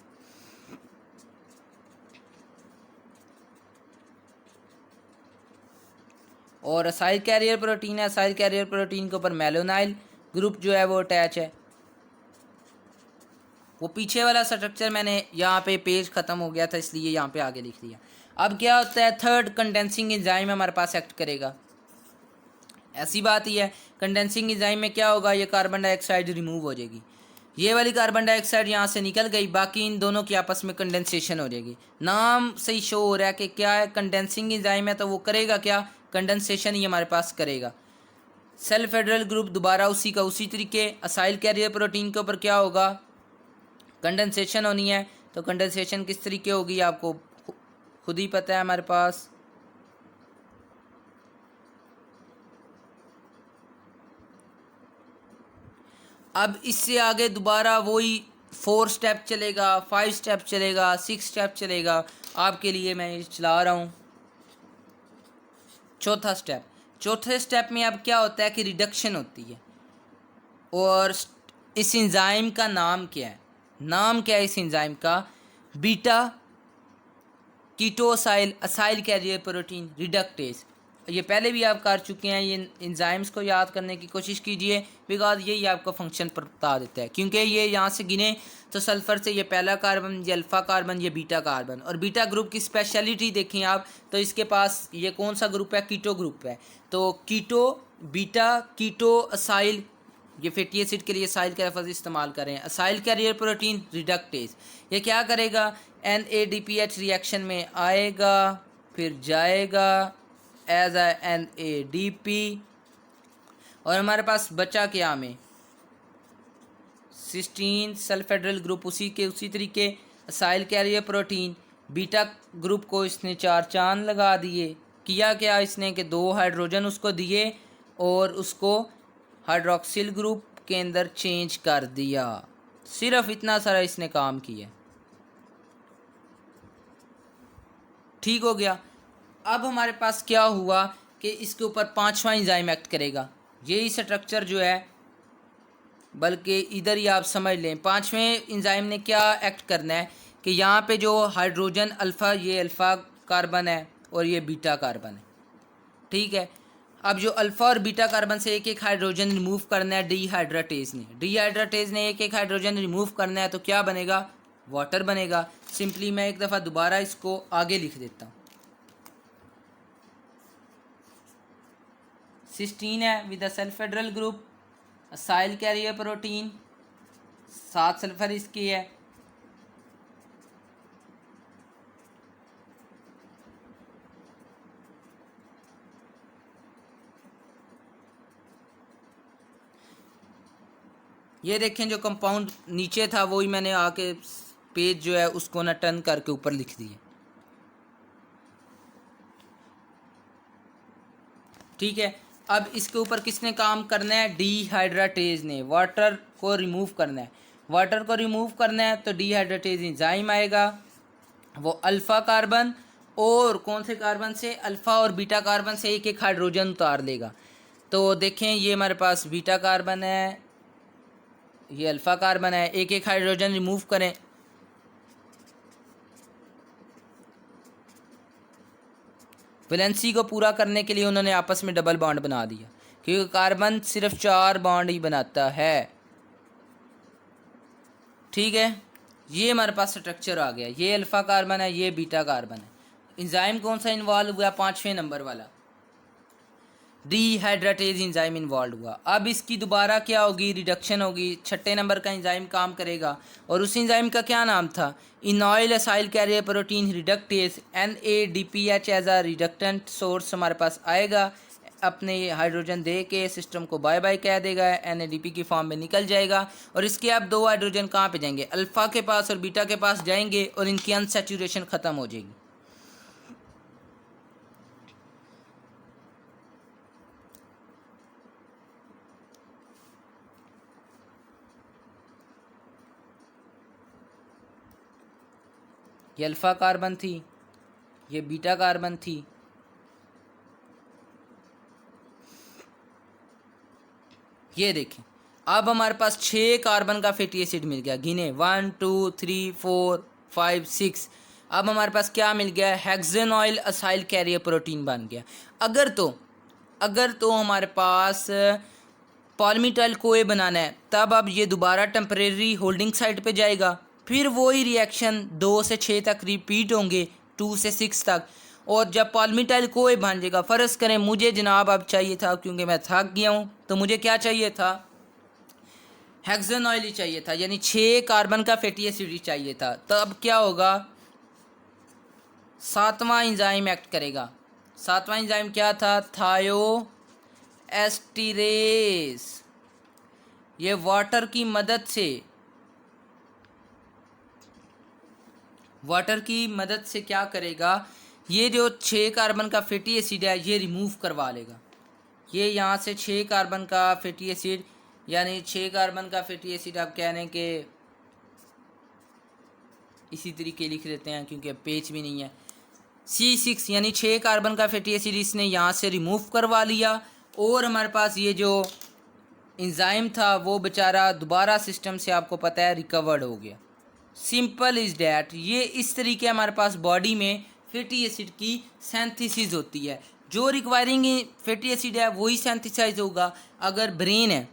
S1: और असाइल कैरियर प्रोटीन है, असाइल कैरियर प्रोटीन के ऊपर मेलोनाइल ग्रुप जो है वो अटैच है। वो पीछे वाला स्ट्रक्चर मैंने यहाँ पे पेज ख़त्म हो गया था इसलिए यहाँ पे आगे लिख दिया। अब क्या होता है, थर्ड कंडेंसिंग एंजाइम हमारे पास एक्ट करेगा। ऐसी बात ही है, कंडेंसिंग एंजाइम में क्या होगा, ये कार्बन डाइऑक्साइड रिमूव हो जाएगी, ये वाली कार्बन डाइऑक्साइड यहाँ से निकल गई, बाकी इन दोनों की आपस में कंडेंसेशन हो जाएगी। नाम सही शो हो रहा है कि क्या है, कंडेंसिंग एंजाइम है, तो वो करेगा क्या, कंडेंसेशन ही हमारे पास करेगा। सेल फेडरल ग्रुप दोबारा उसी का उसी तरीके, असाइल कैरियर प्रोटीन के ऊपर क्या होगा, कंडेंसेशन होनी है। तो कंडेंसेशन किस तरीके होगी आपको खुद ही पता है हमारे पास। अब इससे आगे दोबारा वही 4 स्टेप चलेगा, 5 स्टेप चलेगा, 6 स्टेप चलेगा। आपके लिए मैं ये चला रहा हूँ चौथा स्टेप। चौथे स्टेप में अब क्या होता है कि रिडक्शन होती है। और इस एंजाइम का नाम क्या है, नाम क्या है इस एंजाइम का, beta ketoacyl acyl carrier protein reductase. ये पहले भी आप कर चुके हैं, ये एंजाइम्स को याद करने की कोशिश कीजिए बिकॉज यही आपको फंक्शन पर बता देता है। क्योंकि ये यहाँ से गिने तो सल्फ़र से ये पहला कार्बन, ये अल्फ़ा कार्बन, ये बीटा कार्बन। और बीटा ग्रुप की स्पेशलिटी देखें आप तो इसके पास ये कौन सा ग्रुप है, कीटो ग्रुप है। तो कीटो बीटा कीटो असाइल, ये फैटी एसिड के लिए असाइल का लफ्ज़ इस्तेमाल करें, असाइल कैरियर प्रोटीन रिडक्टेज। ये क्या करेगा, NADPH रिएक्शन में आएगा फिर जाएगा एज a NADP। और हमारे पास बचा क्या में, सिस्टीन सल्फेड्रल ग्रुप उसी के उसी तरीके, acyl carrier protein beta group को इसने 4 चांद लगा दिए। किया क्या इसने कि 2 हाइड्रोजन उसको दिए और उसको हाइड्रोक्सिल ग्रुप के अंदर चेंज कर दिया। सिर्फ इतना सारा इसने काम किया, ठीक हो गया। अब हमारे पास क्या हुआ कि इसके ऊपर 5वां एंजाइम एक्ट करेगा। यही स्ट्रक्चर जो है बल्कि इधर ही आप समझ लें। पांचवें इंजाइम ने क्या एक्ट करना है कि यहाँ पे जो हाइड्रोजन अल्फ़ा, ये अल्फ़ा कार्बन है और ये बीटा कार्बन है, ठीक है। अब जो अल्फ़ा और बीटा कार्बन से एक एक हाइड्रोजन रिमूव करना है डिहाइड्रेटेज ने एक एक हाइड्रोजन रिमूव करना है, तो क्या बनेगा, वाटर बनेगा। सिंपली मैं एक दफ़ा दोबारा इसको आगे लिख देता हूँ। सिस्टीन है with a sulfhydryl group, acyl carrier protein, 7 sulphur इसकी है। ये देखें जो कंपाउंड नीचे था वही मैंने आके पेज जो है उसको ना टर्न करके ऊपर लिख दिया, ठीक है। अब इसके ऊपर किसने काम करना है, डिहाइड्रेटेज ने वाटर को रिमूव करना है। वाटर को रिमूव करना है तो डिहाइड्रेटेज एंजाइम आएगा, वो अल्फ़ा कार्बन और कौन से कार्बन से, अल्फ़ा और बीटा कार्बन से एक एक हाइड्रोजन उतार लेगा। तो देखें ये हमारे पास बीटा कार्बन है, ये अल्फ़ा कार्बन है, एक एक हाइड्रोजन रिमूव करें। वैलेंसी को पूरा करने के लिए उन्होंने आपस में डबल बॉन्ड बना दिया, क्योंकि कार्बन सिर्फ 4 बॉन्ड ही बनाता है, ठीक है। ये हमारे पास स्ट्रक्चर आ गया, ये अल्फ़ा कार्बन है, ये बीटा कार्बन है। इंजाइम कौन सा इन्वॉल्व हुआ, 5वें नंबर वाला डिहाइड्रेटेज इंजाइम इन्वॉल्व हुआ। अब इसकी दोबारा क्या होगी, रिडक्शन होगी, 6 नंबर का इंजाइम काम करेगा। और उस इंजाइम का क्या नाम था, enoyl acyl carrier protein reductase, NADPH as a reductant source हमारे पास आएगा, अपने हाइड्रोजन दे के सिस्टम को बाय बाय कह देगा, NADP की फॉर्म में निकल जाएगा। और इसके अब 2 हाइड्रोजन कहाँ पे जाएंगे, अल्फ़ा के पास और बीटा के पास जाएंगे और इनकी अनसैचुरेशन ख़त्म हो जाएगी। ये अल्फ़ा कार्बन थी, ये बीटा कार्बन थी, ये देखें। अब हमारे पास 6 कार्बन का फैटी एसिड मिल गया, गिने 1 2 3 4 5 6। अब हमारे पास क्या मिल गया, हेक्सेनॉइल असाइल कैरियर प्रोटीन बन गया। अगर तो हमारे पास पॉलीमेटाइल कोए बनाना है, तब अब ये दोबारा टेम्परेरी होल्डिंग साइट पे जाएगा, फिर वही रिएक्शन 2 से 6 तक रिपीट होंगे, 2 से 6 तक। और जब पॉलीमेटाइल कोए बन जाएगा, फ़र्ज़ करें मुझे जनाब अब चाहिए था, क्योंकि मैं थक गया हूँ, तो मुझे क्या चाहिए था, हेक्सेनॉइल ही चाहिए था, यानी 6 कार्बन का फैटी एसिड ही चाहिए था। तो अब क्या होगा, 7वां इंजाइम एक्ट करेगा। 7वां इंजाइम क्या था, थायो एस्टीरेज। ये वाटर की मदद से क्या करेगा, ये जो 6 कार्बन का फैटी एसिड है ये रिमूव करवा लेगा। ये यहाँ से 6 कार्बन का फैटी एसिड, यानी 6 कार्बन का फैटी एसिड आप कह रहे हैं कि इसी तरीके लिख देते हैं क्योंकि पेज भी नहीं है, C6 यानी 6 कार्बन का फैटी एसिड इसने यहाँ से रिमूव करवा लिया। और हमारे पास ये जो इंजाइम था वो बेचारा दोबारा सिस्टम से आपको पता है रिकवर्ड हो गया। Simple is that. ये इस तरीके हमारे पास बॉडी में फैटी एसिड की सिंथेसिस होती है। जो रिक्वायरिंग फैटी एसिड है वही सिंथेसाइज होगा। अगर ब्रेन है,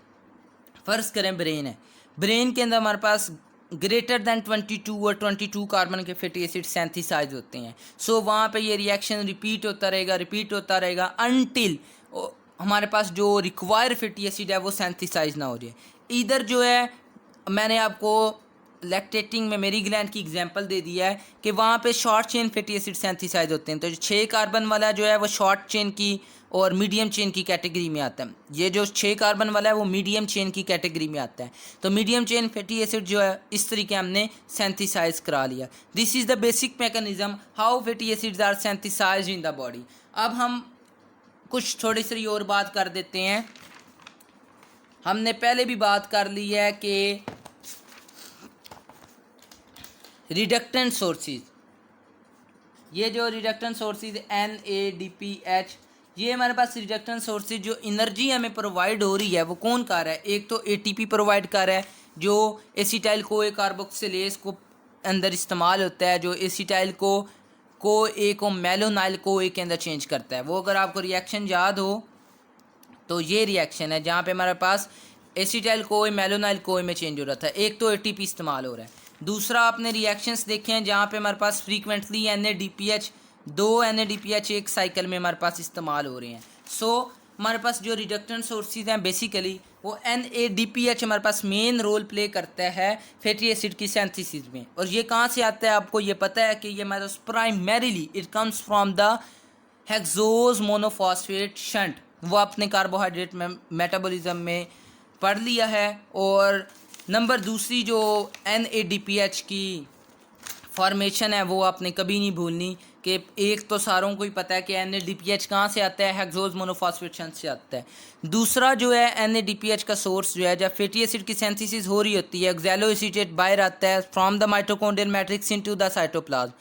S1: फ़र्ज़ करें ब्रेन के अंदर हमारे पास ग्रेटर दैन 22 और 22 कार्बन के फैटी एसिड सिंथेसाइज होते हैं। सो वहाँ पे ये रिएक्शन रिपीट होता रहेगा अनटिल हमारे पास जो रिक्वायर फैटी एसिड है वो सिंथेसाइज ना हो जाए। इधर जो है मैंने आपको लैक्टेटिंग में मेरी ग्लैंड की एग्जांपल दे दिया है कि वहाँ पे short chain fatty acid synthesize होते हैं। तो जो 6 कार्बन वाला जो है वो शॉर्ट चेन की और मीडियम चेन की कैटेगरी में आता है। ये जो 6 कार्बन वाला है वो मीडियम चेन की कैटेगरी में आता है। तो मीडियम चेन फैटी एसिड जो है इस तरीके हमने सिंथेसाइज करा लिया। This is the basic mechanism how fatty acids are synthesized in the body. अब हम कुछ थोड़ी सी और बात कर देते हैं। हमने पहले भी बात कर ली है कि रिडक्टेंट सोर्सेज, ये जो रिडक्टेंट सोर्सेज NADPH ये हमारे पास रिडक्टेंट सोर्सेज जो एनर्जी हमें प्रोवाइड हो रही है वो कौन कर रहा है? एक तो एटीपी प्रोवाइड कर रहा है जो एसिटाइल कोए कार्बोक्सिलेज को अंदर इस्तेमाल होता है, जो एसिटाइल को ए को मेलोनाइल को ए के अंदर चेंज करता है। वो अगर आपको रिएक्शन याद हो तो ये रिएक्शन है जहाँ पे हमारे पास एसिटाइल कोए मेलोनाइल कोए में चेंज हो रहा था। एक तो एटीपी इस्तेमाल हो रहा है, दूसरा आपने रिएक्शंस देखे हैं जहाँ पे हमारे पास फ्रीक्वेंटली NADPH, 2 NADPH एक साइकिल में हमारे पास इस्तेमाल हो रहे हैं। सो हमारे पास जो रिडक्टेंट सोर्सेज हैं बेसिकली वो NADPH हमारे पास मेन रोल प्ले करता है फैटी एसिड की सिंथेसिस में। और ये कहाँ से आता है आपको ये पता है कि ये हमारे पास primarily it comes from the hexose monophosphate shunt. वो अपने कार्बोहाइड्रेट में मेटाबॉलिज्म में पढ़ लिया है। और नंबर दूसरी जो NADPH की फॉर्मेशन है वो आपने कभी नहीं भूलनी कि एक तो सारों को ही पता है कि NADPH कहाँ से आता है, हेक्सोज मोनोफॉस्फेट शंट से आता है। दूसरा जो है NADPH का सोर्स जो है जब फैटी एसिड की सिंथेसिस हो रही होती है ऑक्सैलोएसीटेट बाहर आता है from the mitochondrial matrix into the cytoplasm.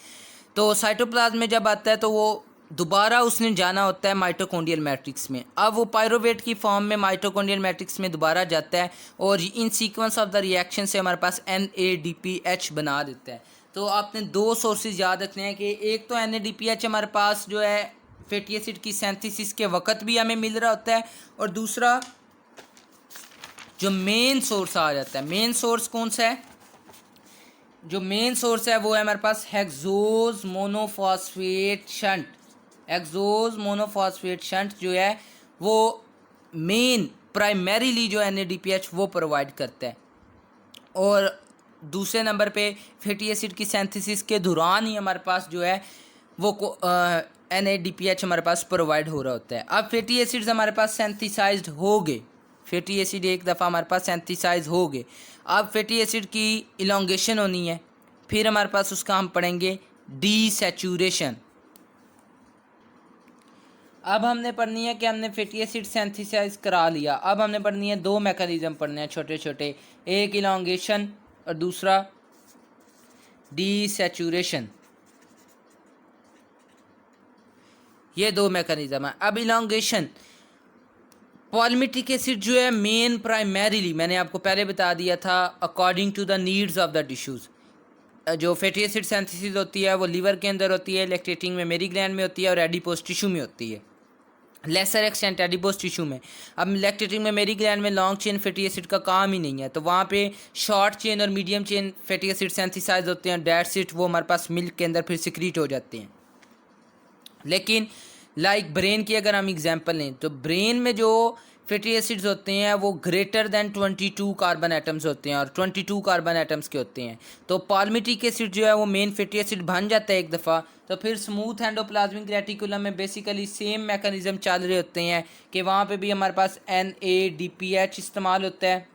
S1: तो साइटोप्लाज्म में जब आता है तो वो दोबारा उसने जाना होता है माइटोकॉन्ड्रियल मैट्रिक्स में। अब वो पायरोवेट की फॉर्म में माइटोकॉन्ड्रियल मैट्रिक्स में दोबारा जाता है और इन सीक्वेंस ऑफ द रिएक्शन से हमारे पास NADPH बना देता है। तो आपने दो सोर्सेज याद रखने हैं कि एक तो NADPH हमारे पास जो है फैटी एसिड की सिंथेसिस के वक्त भी हमें मिल रहा होता है, और दूसरा जो मेन सोर्स आ जाता है, मेन सोर्स कौन सा है? जो मेन सोर्स है वो है हमारे पास hexose monophosphate shunt. Hexose monophosphate shunt जो है वो मेन प्राइमरीली जो NADPH वो प्रोवाइड करता है। और दूसरे नंबर पे फैटी एसिड की सिंथेसिस के दौरान ही हमारे पास जो है वो NADPH हमारे पास प्रोवाइड हो रहा होता है। अब फैटी एसिड्स हमारे पास सेंथिसाइज्ड हो गए, फैटी एसिड एक दफ़ा हमारे पास सेंथिसाइज हो गए। अब फैटी एसिड की इलोंगेशन होनी है, फिर हमारे पास उसका हम पढ़ेंगे डीसैचुरेशन। अब हमने पढ़नी है कि हमने फैटी एसिड सेंथिसाइज करा लिया, अब हमने पढ़नी है दो मैकेनिज्म पढ़ने हैं छोटे छोटे, एक इलोंगेशन और दूसरा डीसैचुरेशन। ये दो मैकेनिज्म है। अब इलोंगेशन, पॉलिमेटिक एसिड जो है मेन प्राइमरीली मैंने आपको पहले बता दिया था according to the needs of the tissues. जो फैटी एसिड सिंथेसिस होती है वो लीवर के अंदर होती है, लैक्टेटिंग मेमोरी ग्लैंड में होती है और एडिपोज टिश्यू में होती है, लेसर एक्सटेंट एडिपोज टिश्यू में। अब लैक्टेटिंग मेमोरी ग्लैंड में लॉन्ग चेन फैटी एसिड का काम ही नहीं है, तो वहाँ पे शॉर्ट चेन और medium chain fatty acid synthesize होते हैं, डेट्स इट वो हमारे पास मिल्क के अंदर फिर सिक्रीट हो जाते हैं। लेकिन लाइक ब्रेन की अगर हम एग्जांपल लें तो ब्रेन में जो फैटी एसिड्स होते हैं वो ग्रेटर दैन 22 कार्बन एटम्स होते हैं और 22 कार्बन एटम्स के होते हैं। तो पाल्मिटिक एसिड जो है वो मेन फैटी एसिड बन जाता है एक दफ़ा, तो फिर स्मूथ एंडोप्लाज्मिक रेटिकुलम में बेसिकली सेम मैकेनिज्म चल रहे होते हैं कि वहाँ पे भी हमारे पास NADPH इस्तेमाल होता है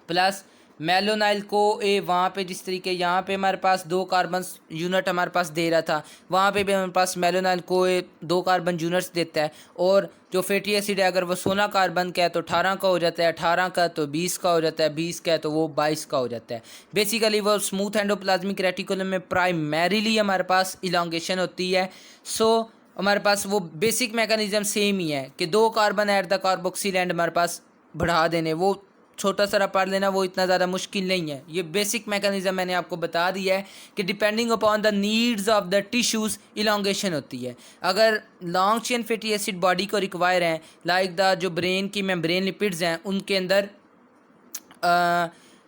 S1: प्लस मेलोनाइल को ए। वहाँ पे जिस तरीके यहाँ पे हमारे पास 2 कार्बन यूनिट हमारे पास दे रहा था, वहाँ पे भी हमारे पास मेलोनाइल को ए 2 कार्बन यूनिट्स देता है। और जो फैटी एसिड है अगर वो 16 कार्बन का है तो 18 का हो जाता है, 18 का तो 20 का हो जाता है, 20 का है तो वो 22 का हो जाता है। बेसिकली वो स्मूथ एंडोप्लाज्मिक रेटिकुलम में प्राइमरीली हमारे पास इलोंगेशन होती है। सो हमारे पास वो बेसिक मैकेनिज्म सेम ही है कि 2 carbon at the carboxyl and हमारे पास बढ़ा देने, वो छोटा सा पढ़ लेना, वो इतना ज़्यादा मुश्किल नहीं है। ये बेसिक मैकेनिज्म मैंने आपको बता दिया है कि depending upon the needs of the tissues elongation होती है। अगर long chain fatty acid body को रिक्वायर हैं, लाइक द जो ब्रेन की मेम्ब्रेन लिपिड्स हैं उनके अंदर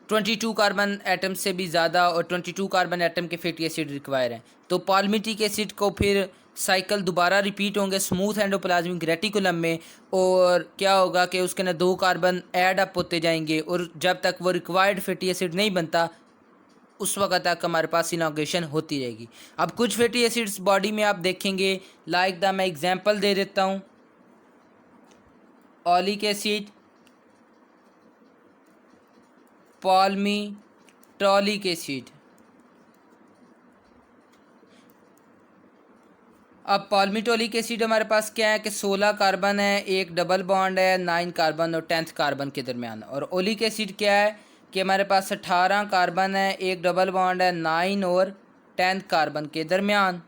S1: 22 कार्बन एटम से भी ज़्यादा और 22 कार्बन एटम के फैटी एसिड रिक्वायर हैं, तो पाल्मिटिक एसिड को फिर साइकिल दोबारा रिपीट होंगे स्मूथ एंडोप्लाज्मिक रेटिकुलम में, और क्या होगा कि उसके अंदर 2 कार्बन ऐड अप होते जाएंगे और जब तक वो रिक्वायर्ड फैटी एसिड नहीं बनता उस वक्त तक हमारे पास इलोंगेशन होती रहेगी। अब कुछ फैटी एसिड्स बॉडी में आप देखेंगे, लाइक द मैं एग्जांपल दे देता हूँ, ऑलिक एसिड, पाल्मिटोलिक एसिड। अब पाल्मिटोलिक एसिड हमारे पास क्या है कि 16 कार्बन है, एक डबल बॉन्ड है 9 कार्बन और 10th कार्बन के दरमियान। और ओलिक एसिड क्या है कि हमारे पास 18 कार्बन है, एक डबल बॉन्ड है 9 और 10th कार्बन के दरमियान।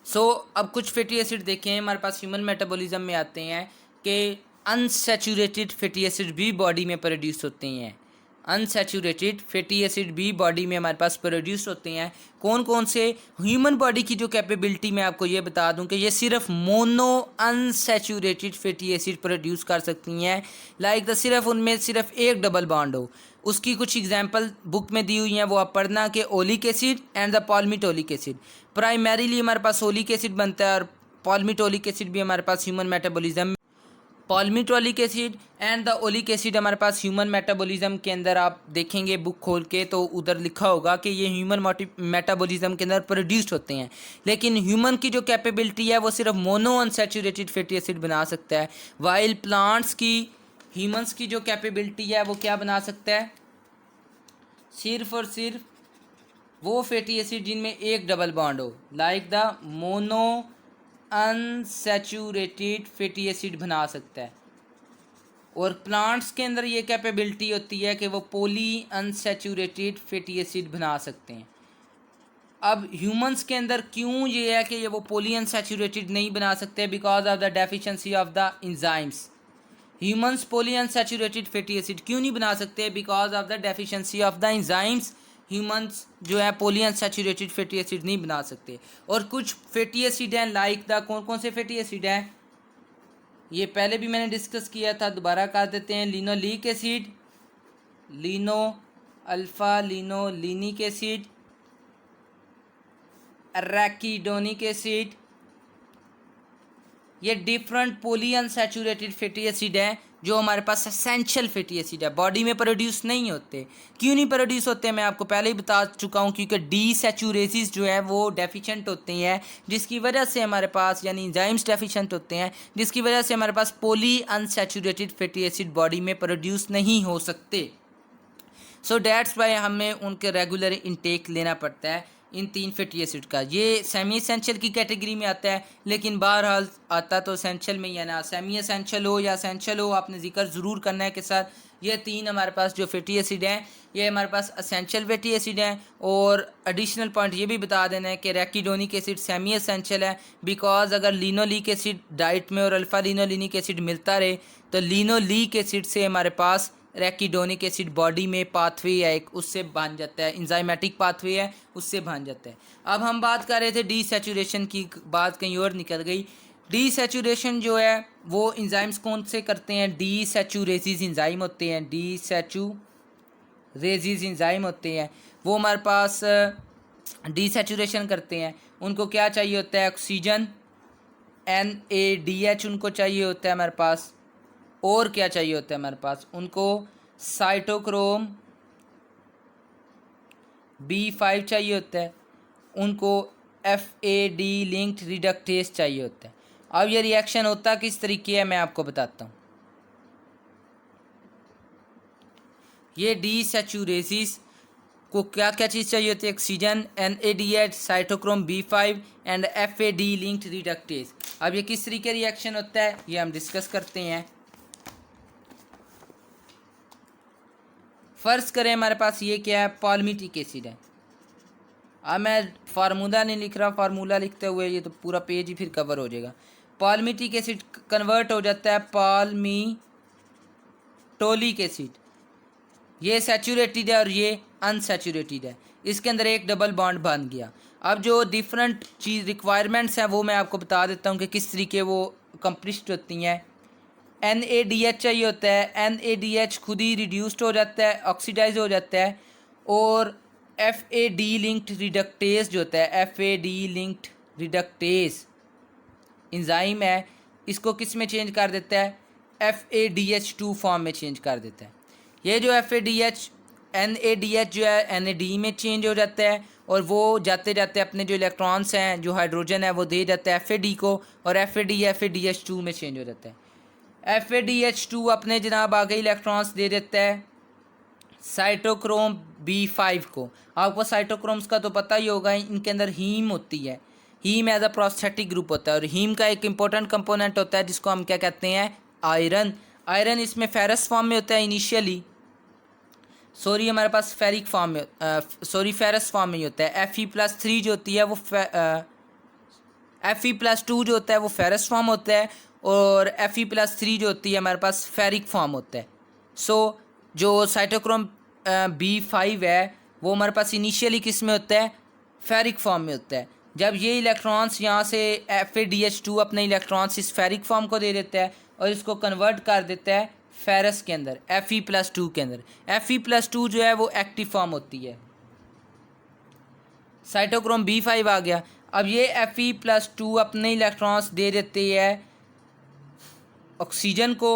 S1: अब कुछ फैटी एसिड देखें हमारे पास ह्यूमन मेटाबॉलिज्म में आते हैं कि अनसैचुरेटेड फैटी एसिड भी बॉडी में प्रोड्यूस होते हैं। अनसैचुरेटेड फैटी एसिड भी बॉडी में हमारे पास प्रोड्यूस होते हैं। कौन कौन से? ह्यूमन बॉडी की जो कैपेबिलिटी मैं आपको ये बता दूं कि ये सिर्फ mono unsaturated fatty acid produce कर सकती हैं। लाइक सिर्फ उनमें सिर्फ एक डबल बॉन्ड हो। उसकी कुछ एग्जांपल बुक में दी हुई हैं, वो आप पढ़ना कि oleic acid and the palmitoleic acid. Primarily हमारे पास ओलिक एसिड बनता है और पॉल्मिटोलिक एसिड भी हमारे पास human metabolism. Palmitoleic acid and the oleic acid हमारे पास ह्यूमन मेटाबॉलिज्म के अंदर आप देखेंगे बुक खोल के तो उधर लिखा होगा कि ये ह्यूमन मेटाबॉलिज्म के अंदर प्रोड्यूस्ड होते हैं। लेकिन ह्यूमन की जो कैपेबिलिटी है वो सिर्फ मोनो अनसैचुरेटेड फैटी एसिड बना सकता है, वाइल प्लांट्स की ह्यूमंस की जो कैपेबिलिटी है वो क्या बना सकता है? सिर्फ और सिर्फ वो फैटी एसिड जिनमें एक डबल बॉन्ड हो, like the mono unsaturated fatty acid बना सकता है। और प्लांट्स के अंदर ये कैपेबिलिटी होती है कि वो पॉली अनसैचुरेटेड फैटी एसिड बना सकते हैं। अब ह्यूमंस के अंदर क्यों ये है कि ये वो पॉली अनसैचुरेटेड नहीं बना सकते? Because of the deficiency of the enzymes. Humans poly unsaturated fatty acid क्यों नहीं बना सकते? Because of the deficiency of the enzymes. Humans जो है पॉली अनसैचुरेटेड फैटी एसिड नहीं बना सकते। और कुछ फैटी एसिड हैं लाइक द कौन कौन से फैटी एसिड हैं? ये पहले भी मैंने डिस्कस किया था, दोबारा कर देते हैं। Linoleic acid, lino alpha linolenic acid, arachidonic acid. ये different poly unsaturated fatty acid है जो हमारे पास एसेंशियल फैटी एसिड है, बॉडी में प्रोड्यूस नहीं होते। क्यों नहीं प्रोड्यूस होते मैं आपको पहले ही बता चुका हूँ, क्योंकि डीसैचुरेसिस जो है वो डेफिशिएंट होते हैं, जिसकी वजह से हमारे पास यानी एंजाइम्स डेफिशिएंट होते हैं, जिसकी वजह से हमारे पास poly unsaturated fatty acid body में प्रोड्यूस नहीं हो सकते। सो डैट्स वाई हमें उनके रेगुलर इनटेक लेना पड़ता है इन 3 फैटी एसिड का। ये सेमी एसेंशियल की कैटेगरी में आता है, लेकिन बहरहाल आता तो एसेंशियल में ही है ना। सेमी एसेंशियल हो या एसेंशियल हो, आपने जिक्र ज़रूर करना है कि सर ये 3 हमारे पास जो फैटी एसिड हैं ये हमारे पास एसेंशियल फैटी एसिड हैं। और एडिशनल पॉइंट ये भी बता देना है कि रैकिडोनिक एसिड सेमी एसेंशियल है, बिकॉज अगर लिनोलिक एसिड डाइट में और अल्फा लिनोलिनिक एसिड मिलता रहे तो लिनोलिक एसिड से हमारे पास रैकिडोनिक एसिड बॉडी में पाथवे है एक, उससे बन जाता है, इंजाइमेटिक पाथवे है, उससे बन जाता है। अब हम बात कर रहे थे डीसैचुरेशन की, बात कहीं और निकल गई। डीसैचुरेशन जो है वो इंजाइम्स कौन से करते हैं? डीसैचुरेसिस इंजाइम होते हैं, डीसैचुरेसिस इंजाइम होते हैं, वो हमारे पास डीसैचुरेशन करते हैं। उनको क्या चाहिए होता है? ऑक्सीजन, NADH उनको चाहिए होता है हमारे पास। और क्या चाहिए होता है हमारे पास? उनको साइटोक्रोम B5 चाहिए होता है, उनको FAD लिंक्ड रिडक्टेस चाहिए होता है। अब ये रिएक्शन होता किस तरीके है मैं आपको बताता हूँ। ये डीसैचुरेसिस को क्या क्या चीज़ चाहिए होती है? Oxygen, NADH, cytochrome B5 and FAD linked reductase. अब ये किस तरीके रिएक्शन होता है ये हम डिस्कस करते हैं। फ़र्ज़ करें हमारे पास ये क्या है? पॉल्मिटिक एसिड है। अब मैं फार्मूला नहीं लिख रहा, फार्मूला लिखते हुए ये तो पूरा पेज ही फिर कवर हो जाएगा। पॉल्मिटिक एसिड कन्वर्ट हो जाता है पॉल्मिटोलिक एसिड। ये सैचुरेटेड है और ये अनसैचुरेटेड है, इसके अंदर एक डबल बॉन्ड बन गया। अब जो डिफरेंट चीज़ रिक्वायरमेंट्स हैं वो मैं आपको बता देता हूँ कि किस तरीके वो कंप्लीट होती हैं। NADH चाहिए होता है, NADH खुद ही रिड्यूस्ड हो जाता है, ऑक्सीडाइज हो जाता है। और FAD लिंक्ड रिडक्टेस जो होता है, FAD लिंक्ड रिडक्टेस इंजाइम है, इसको किस में चेंज कर देता है? FADH2 फॉर्म में चेंज कर देता है। ये जो NADH जो है NAD में चेंज हो जाता है और वो जाते जाते अपने जो इलेक्ट्रॉन्स हैं, जो हाइड्रोजन है, वो दे जाता है FAD को, और FAD FADH2 में चेंज हो जाता है। FADH2 अपने जनाब आगे इलेक्ट्रॉन्स दे देता है साइटोक्रोम B5 को। आपको साइटोक्रोम्स का तो पता ही होगा, इनके अंदर हीम होती है। Heme as a prosthetic group होता है, और हीम का एक इंपॉर्टेंट कंपोनेंट होता है जिसको हम क्या कहते हैं? आयरन। आयरन इसमें फेरस फॉर्म में होता है इनिशियली, हमारे पास फेरिक फॉर्म में फेरस फॉर्म में ही होता है। Fe+3 जो होती है वो Fe+2 जो होता है वो फेरस फॉर्म होता है, और Fe+3 जो होती है हमारे पास फेरिक फॉर्म होता है। सो जो साइटोक्रोम B5 है वो हमारे पास इनिशियली किस में होता है, फेरिक फॉर्म में होता है। जब ये इलेक्ट्रॉन्स यहाँ से FADH2 अपने इलेक्ट्रॉन्स इस फेरिक फॉर्म को दे देता है और इसको कन्वर्ट कर देता है फेरस के अंदर, Fe+2 के अंदर। Fe+2 जो है वो एक्टिव फॉर्म होती है, साइटोक्रोम B5 आ गया। अब ये Fe+2 अपने इलेक्ट्रॉन्स दे देते हैं ऑक्सीजन को,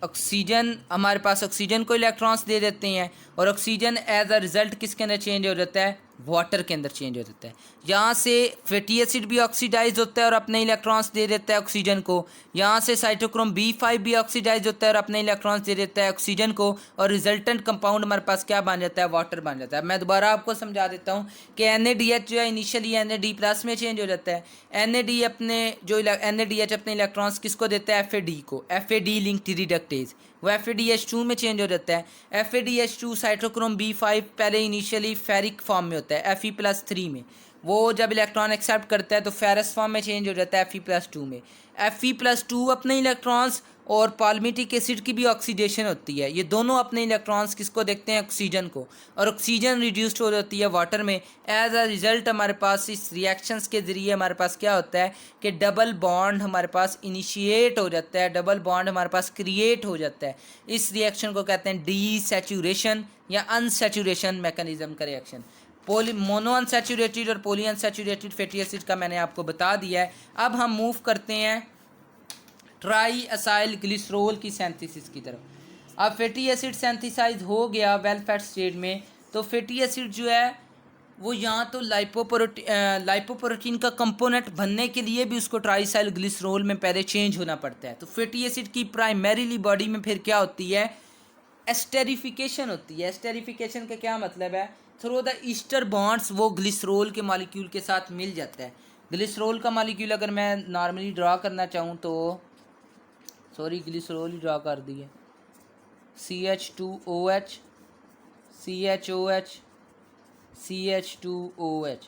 S1: ऑक्सीजन हमारे पास ऑक्सीजन को इलेक्ट्रॉन्स दे देते हैं, और ऑक्सीजन एज अ रिज़ल्ट किसके अंदर चेंज हो जाता है, वाटर के अंदर चेंज हो जाता है। यहाँ से फैटी एसिड भी ऑक्सीडाइज होता है और अपने इलेक्ट्रॉन्स दे देता है ऑक्सीजन को। यहाँ से साइटोक्रोम B5 भी ऑक्सीडाइज होता है और अपने इलेक्ट्रॉन्स दे देता है ऑक्सीजन को, और रिजल्टेंट कंपाउंड हमारे पास क्या बन जाता है, वाटर बन जाता है। मैं दोबारा आपको समझा देता हूँ कि NaDH जो है इनिशियली NAD+ में चेंज हो जाता है। NAD अपने जो NaDH अपने इलेक्ट्रॉन्स किसको देता है, FAD को, FAD लिंक्ड रिडक्टेज, वो FADH2 में चेंज हो जाता है। FADH2 साइटोक्रोम B5 पहले इनिशियली फेरिक फॉर्म में होता है Fe+3 में, वो जब इलेक्ट्रॉन एक्सेप्ट करता है तो फेरस फॉर्म में चेंज हो जाता है Fe+2 में। Fe+2 अपने इलेक्ट्रॉन्स और पाल्मिटिक एसिड की भी ऑक्सीडेशन होती है, ये दोनों अपने इलेक्ट्रॉन्स किसको देखते हैं, ऑक्सीजन को, और ऑक्सीजन रिड्यूस्ड हो जाती है वाटर में। एज अ रिज़ल्ट हमारे पास इस रिएक्शंस के ज़रिए हमारे पास क्या होता है कि डबल बॉन्ड हमारे पास इनिशिएट हो जाता है, डबल बॉन्ड हमारे पास क्रिएट हो जाता है। इस रिएक्शन को कहते हैं डीसैचुरेशन या अनसैचुरेशन मैकेनिज्म का रिएक्शन। मोनो अनसैचुरेटेड और पॉली अनसैचुरेटेड फैटी एसिड का मैंने आपको बता दिया है। अब हम मूव करते हैं ट्राई असाइल ग्लिसरॉल की सिंथेसिस की तरफ। अब फैटी एसिड सिंथेसाइज हो गया वेल फैट स्टेट में, तो फैटी एसिड जो है वो यहाँ तो लाइपोप्रोटीन का कंपोनेंट बनने के लिए भी उसको ट्राइसाइल ग्लिसरॉल में पहले चेंज होना पड़ता है। तो फैटी एसिड की प्राइमरीली बॉडी में फिर क्या होती है, एस्टेरिफिकेशन होती है। एस्टेरिफिकेशन का क्या मतलब है, थ्रू द ईस्टर बॉन्ड्स वो ग्लिसरॉल के मॉलिक्यूल के साथ मिल जाता है। ग्लिसरॉल का मॉलिक्यूल अगर मैं नॉर्मली ड्रा करना चाहूँ तो ग्लिसरॉल ही ड्रा कर दिए, CH2OH CHOH CH2OH,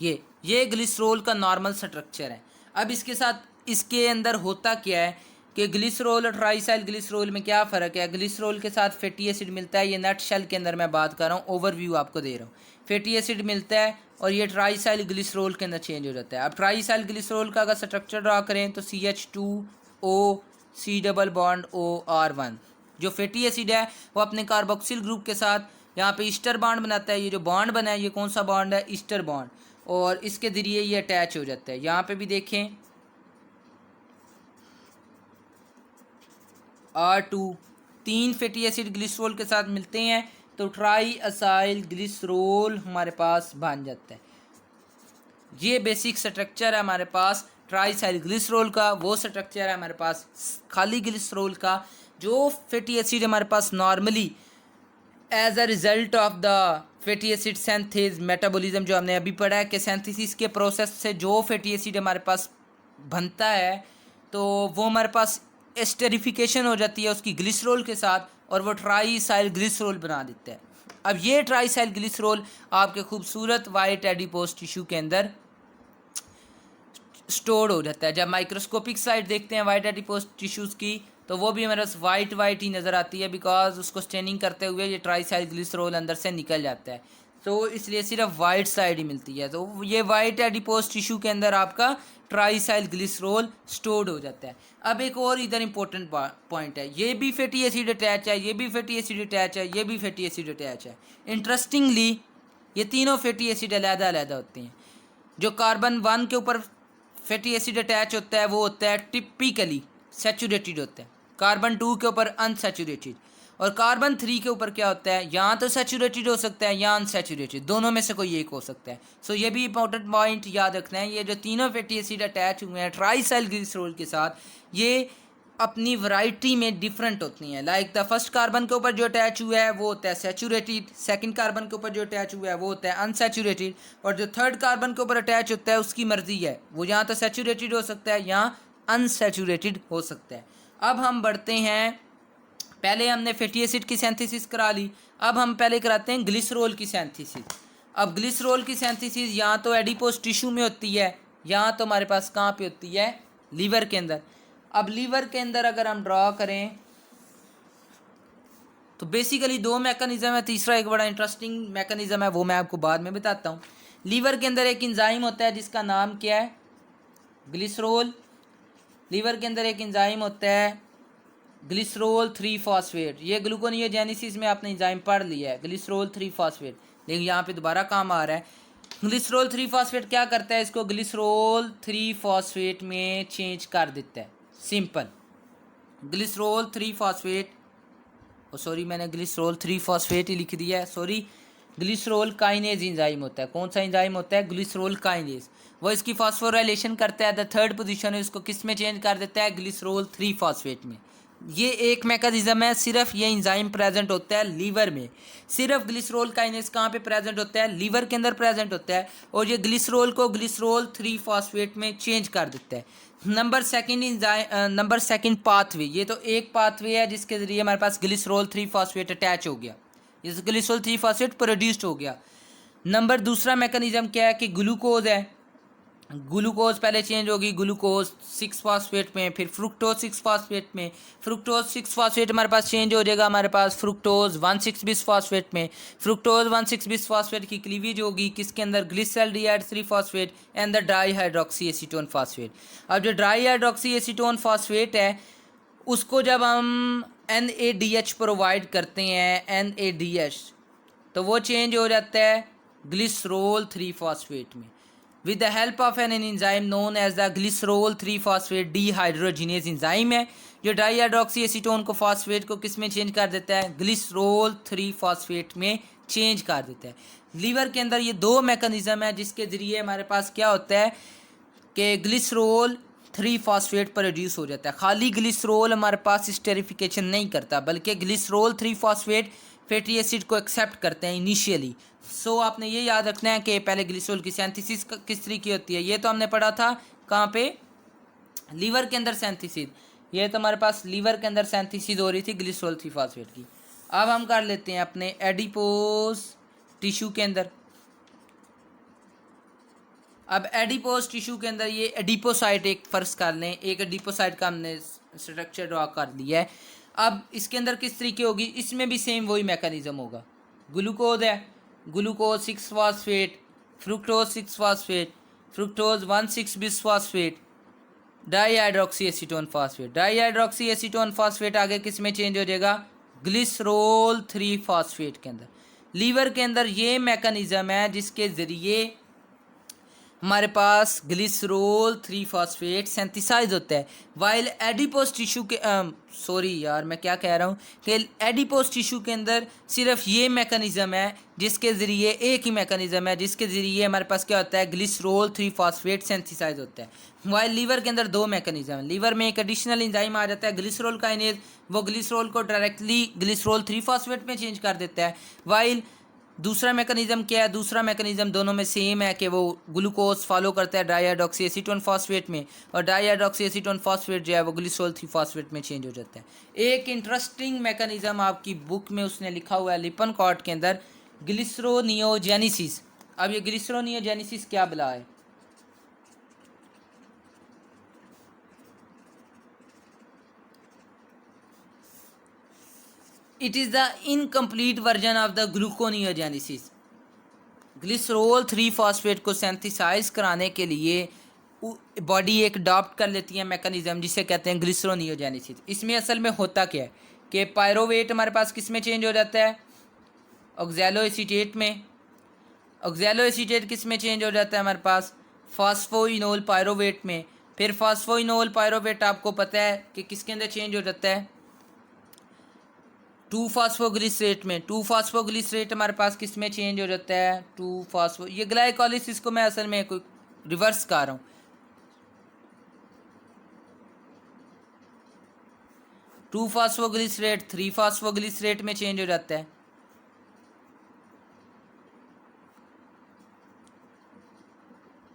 S1: ये ग्लिसरॉल का नॉर्मल स्ट्रक्चर है। अब इसके साथ इसके अंदर होता क्या है कि ग्लिसरॉल और ट्राइसाइल ग्लिसरॉल में क्या फ़र्क है। ग्लिसरॉल के साथ फैटी एसिड मिलता है, ये नट शेल के अंदर मैं बात कर रहा हूँ, ओवरव्यू आपको दे रहा हूँ। फैटी एसिड मिलता है और ये ट्राइसाइल ग्लिसरॉल के अंदर चेंज हो जाता है। अब ट्राइसाइल ग्लिसरॉल का अगर स्ट्रक्चर ड्रा करें तो CH2O C+O(R1), जो फैटी एसिड है वो अपने कार्बोक्सिल ग्रुप के साथ यहाँ पे ईस्टर बॉन्ड बनाता है। ये जो बॉन्ड बना है ये कौन सा बॉन्ड है, ईस्टर बॉन्ड, और इसके ज़रिए ये अटैच हो जाता है। यहाँ पे भी देखें R2, 3 फैटी एसिड ग्लिसरॉल के साथ मिलते हैं तो ट्राई असाइल ग्लिसरॉल हमारे पास बन जाता है। ये बेसिक स्ट्रक्चर है हमारे पास ट्राइसाइल ग्लिसरॉल का। वो स्ट्रक्चर है हमारे पास खाली ग्लिसरॉल का। जो फैटी एसिड हमारे पास normally as a result of the fatty acid synthase metabolism, जो हमने अभी पढ़ा है कि सिंथेसिस के प्रोसेस से जो फैटी एसिड हमारे पास बनता है तो वो हमारे पास एस्टेरिफिकेशन हो जाती है उसकी ग्लिसरॉल के साथ, और वो ट्राइसाइल ग्लिसरॉल बना देता है। अब ये ट्राइसाइल ग्लिसरॉल आपके खूबसूरत वाइट एडिपोज टिश्यू के अंदर स्टोर हो जाता है। जब माइक्रोस्कोपिक साइड देखते हैं वाइट एडिपोज टिश्यूज़ की तो वो भी हमारे पास वाइट ही नज़र आती है, बिकॉज उसको स्टेनिंग करते हुए ये ट्राइसाइल ग्लिसरॉल अंदर से निकल जाता है, तो इसलिए सिर्फ वाइट साइड ही मिलती है। तो ये वाइट एडिपोज टिश्यू के अंदर आपका ट्राइसाइल ग्लिसरॉल स्टोर्ड हो जाता है। अब एक और इधर इंपॉर्टेंट पॉइंट है, ये भी फैटी एसिड अटैच है, ये भी फैटी एसिड अटैच है, ये भी फैटी एसिड अटैच है। इंटरेस्टिंगली ये तीनों फैटी एसिड अलग-अलग होते हैं। जो कार्बन 1 के ऊपर फैटी एसिड अटैच होता है वो होता है टिपिकली सैचुरेटेड होता है, कार्बन 2 के ऊपर अनसैचुरेटेड, और कार्बन 3 के ऊपर क्या होता है, यहाँ तो सैचुरेटेड हो सकता है या अनसैचुरेटेड, दोनों में से कोई एक हो सकता है। सो ये भी इंपॉर्टेंट पॉइंट याद रखना है। ये जो तीनों फैटी एसिड अटैच हुए हैं ट्राइसाइल ग्लिसरॉल के साथ, ये अपनी वैरायटी में डिफरेंट होती हैं। लाइक द फर्स्ट कार्बन के ऊपर जो अटैच हुआ है वो होता है सैचुरेटेड, सेकंड कार्बन के ऊपर जो अटैच हुआ है वो होता है अनसैचुरेटेड, और जो थर्ड कार्बन के ऊपर अटैच होता है उसकी मर्जी है, वो यहाँ तो सैचुरेटेड हो सकता है या अनसैचुरेटेड हो सकता है। अब हम बढ़ते हैं, पहले हमने फैटी एसिड की सिंथेसिस करा ली, अब हम पहले कराते हैं ग्लिसरॉल की सिंथेसिस। अब ग्लिसरॉल की सिंथेसिस यहाँ तो एडिपोज टिश्यू में होती है यहाँ तो हमारे पास कहाँ पे होती है, लीवर के अंदर। अब लीवर के अंदर अगर हम ड्रॉ करें तो बेसिकली दो मैकेनिज्म है, तीसरा एक बड़ा इंटरेस्टिंग मैकेनिज्म है, वो मैं आपको बाद में बताता हूँ। लीवर के अंदर एक एंजाइम होता है जिसका नाम क्या है, ग्लिसरोल। लीवर के अंदर एक एंजाइम होता है ग्लिसरोल 3 फॉस्फेट। ये ग्लूकोनियोजेनेसिस में आपने एंजाइम पढ़ लिया है, ग्लिसरोल 3 फॉस्फेट, लेकिन यहाँ पे दोबारा काम आ रहा है। ग्लिसरोल 3 फॉस्फेट क्या करता है, इसको ग्लिसरोल 3 फॉस्फेट में चेंज कर देता है। सिंपल, ग्लिसरोल 3 फॉस्फेट, सॉरी मैंने ग्लिसरोल 3 फॉस्फेट ही लिख दिया है, सॉरी। ग्लिसरोल काइनेज एंजाइम होता है। कौन सा एंजाइम होता है, ग्लिसरोल काइनेज। वो इसकी फॉस्फोराइलेशन करता है, द थर्ड पोजीशन है, उसको किस में चेंज कर देता है, ग्लिसरोल 3 फॉस्फेट में। ये एक मैकेनिज्म है, सिर्फ ये एंजाइम प्रेजेंट होता है लीवर में। सिर्फ ग्लिसरोल काइनेज कहाँ पे प्रेजेंट होता है, लीवर के अंदर प्रेजेंट होता है, और ये ग्लिसरोल को ग्लिसरोल 3 फॉस्फेट में चेंज कर देता है। नंबर सेकंड पाथवे, ये तो एक पाथवे है जिसके ज़रिए हमारे पास ग्लिसरोल 3 फॉस्फेट अटैच हो गया, इस ग्लिसरोल 3 फॉस्फेट प्रोड्यूस्ड हो गया। नंबर दूसरा मैकेनिज्म क्या है कि ग्लूकोज है, ग्लूकोज पहले चेंज होगी ग्लूकोज 6 फॉस्फेट में, फिर फ्रुक्टोज 6 फॉस्फेट में। फ्रुक्टोज 6 फॉस्फेट हमारे पास चेंज हो जाएगा हमारे पास फ्रुक्टोज 1,6-bis फॉस्फेट में। फ्रुक्टोज 1,6-bis फॉस्फेट की क्लीवेज होगी किसके अंदर, glyceraldehyde 3 phosphate and the di hydroxy acetone phosphate. अब जो डाई हाइड्रोक्सी एसीटोन फॉस्फेट है उसको जब हम NADH प्रोवाइड करते हैं, NADH, तो वो चेंज हो जाता है ग्लिसरोल 3 फॉस्फेट में with the help of an enzyme known as the glycerol 3 phosphate dehydrogenase enzyme है, जो डाईहाइड्रोक्सी एसीटोन को फॉस्फेट को किस में चेंज कर देता है, ग्लिसरोल 3 फॉस्फेट में चेंज कर देता है। लीवर के अंदर ये दो मैकेनिज्म है जिसके ज़रिए हमारे पास क्या होता है कि ग्लिसरोल 3 फॉस्फेट प्रोड्यूस हो जाता है। खाली ग्लिसरोल हमारे पास स्टेरिफिकेशन नहीं करता, बल्कि ग्लिसरोल 3 फॉस्फेट फैटी एसिड को एक्सेप्ट करते हैं इनिशियली। सो आपने ये याद रखना है कि पहले ग्लिसरोल की सिंथेसिस किस तरीके होती है, ये तो हमने पढ़ा था कहाँ पे, लीवर के अंदर सिंथेसिस। ये तो हमारे पास लीवर के अंदर सिंथेसिस हो रही थी ग्लिसरोल 3 फॉस्फेट की। अब हम कर लेते हैं अपने एडिपोज टिश्यू के अंदर। अब एडिपोज टिश्यू के अंदर ये एडिपोसाइट एक फर्ज कर लें, एक एडिपोसाइट का हमने स्ट्रक्चर ड्रॉ कर लिया है। अब इसके अंदर किस तरीके होगी, इसमें भी सेम वही मैकेनिज्म होगा। ग्लूकोज है, glucose 6 phosphate, fructose 6 phosphate, fructose 1,6-bis phosphate, dihydroxy acetone phosphate. Dihydroxy acetone phosphate आगे किस में चेंज हो जाएगा, ग्लिसरोल 3 फॉस्फेट के अंदर। लीवर के अंदर ये मैकेनिज्म है जिसके ज़रिए हमारे पास ग्लिसरोल 3 फॉस्फेट सेंथिसाइज होता है। वाइल एडिपोज टिश्यू के सॉरी यार मैं क्या कह रहा हूँ कि एडिपोज टिश्यू के अंदर सिर्फ ये मैकेनिज्म है जिसके ज़रिए, एक ही मैकेनिज्म है जिसके ज़रिए हमारे पास क्या होता है, ग्लिसरोल 3 फॉस्फेट सेंथिसाइज होता है। वाइल लीवर के अंदर दो मैकेनिज्म है। लीवर में एक एडिशनल एंजाइम आ जाता है ग्लिसरोल काइनेज, वो ग्लिसरोल को डायरेक्टली ग्लिसरोल 3 फॉस्फेट में चेंज कर देता है। वाइल दूसरा मैकेनिज्म क्या है, दूसरा मैकेनिज्म दोनों में सेम है कि वो ग्लूकोज फॉलो करता है डाईहाइड्रोक्सी एसीटोन फॉस्फेट में, और डाईहाइड्रोक्सी एसीटोन फॉस्फेट जो है वो ग्लिसरोल 3 फॉस्फेट में चेंज हो जाता है। एक इंटरेस्टिंग मैकेनिज्म आपकी बुक में उसने लिखा हुआ है लिपनकॉर्ट के अंदर, ग्लिसरोनियोजेनेसिस। अब ये ग्लिसरोनियोजेनेसिस क्या बला है, it is the incomplete version of the gluconeogenesis. Glycerol 3 phosphate को सेंथिसाइज कराने के लिए बॉडी एक अडॉप्ट कर लेती है मैकेनिज्म जिसे कहते हैं ग्लिसरोनियोजेनेसिस। इसमें असल में होता क्या है कि पायरोवेट हमारे पास किस में चेंज हो जाता है, ऑक्सैलो एसीटेट में। ऑक्सैलो एसीटेट किस में चेंज हो जाता है हमारे पास, फॉस्फोइनोल पायरोवेट में। फिर फॉस्फोइनोल पायरोवेट आपको पता है कि किसके अंदर चेंज हो जाता है, 2 फॉस्फोग्लिसरेट में। 2 फॉस्फोग्लिसरेट हमारे पास किस में चेंज हो जाता है, 2 फॉस्फो, ये ग्लाइकोलिसिस को मैं असल में कोई रिवर्स कर रहा हूँ। 2 फॉस्फोग्लिसरेट 3 फॉस्फोग्लिसरेट में चेंज हो जाता है।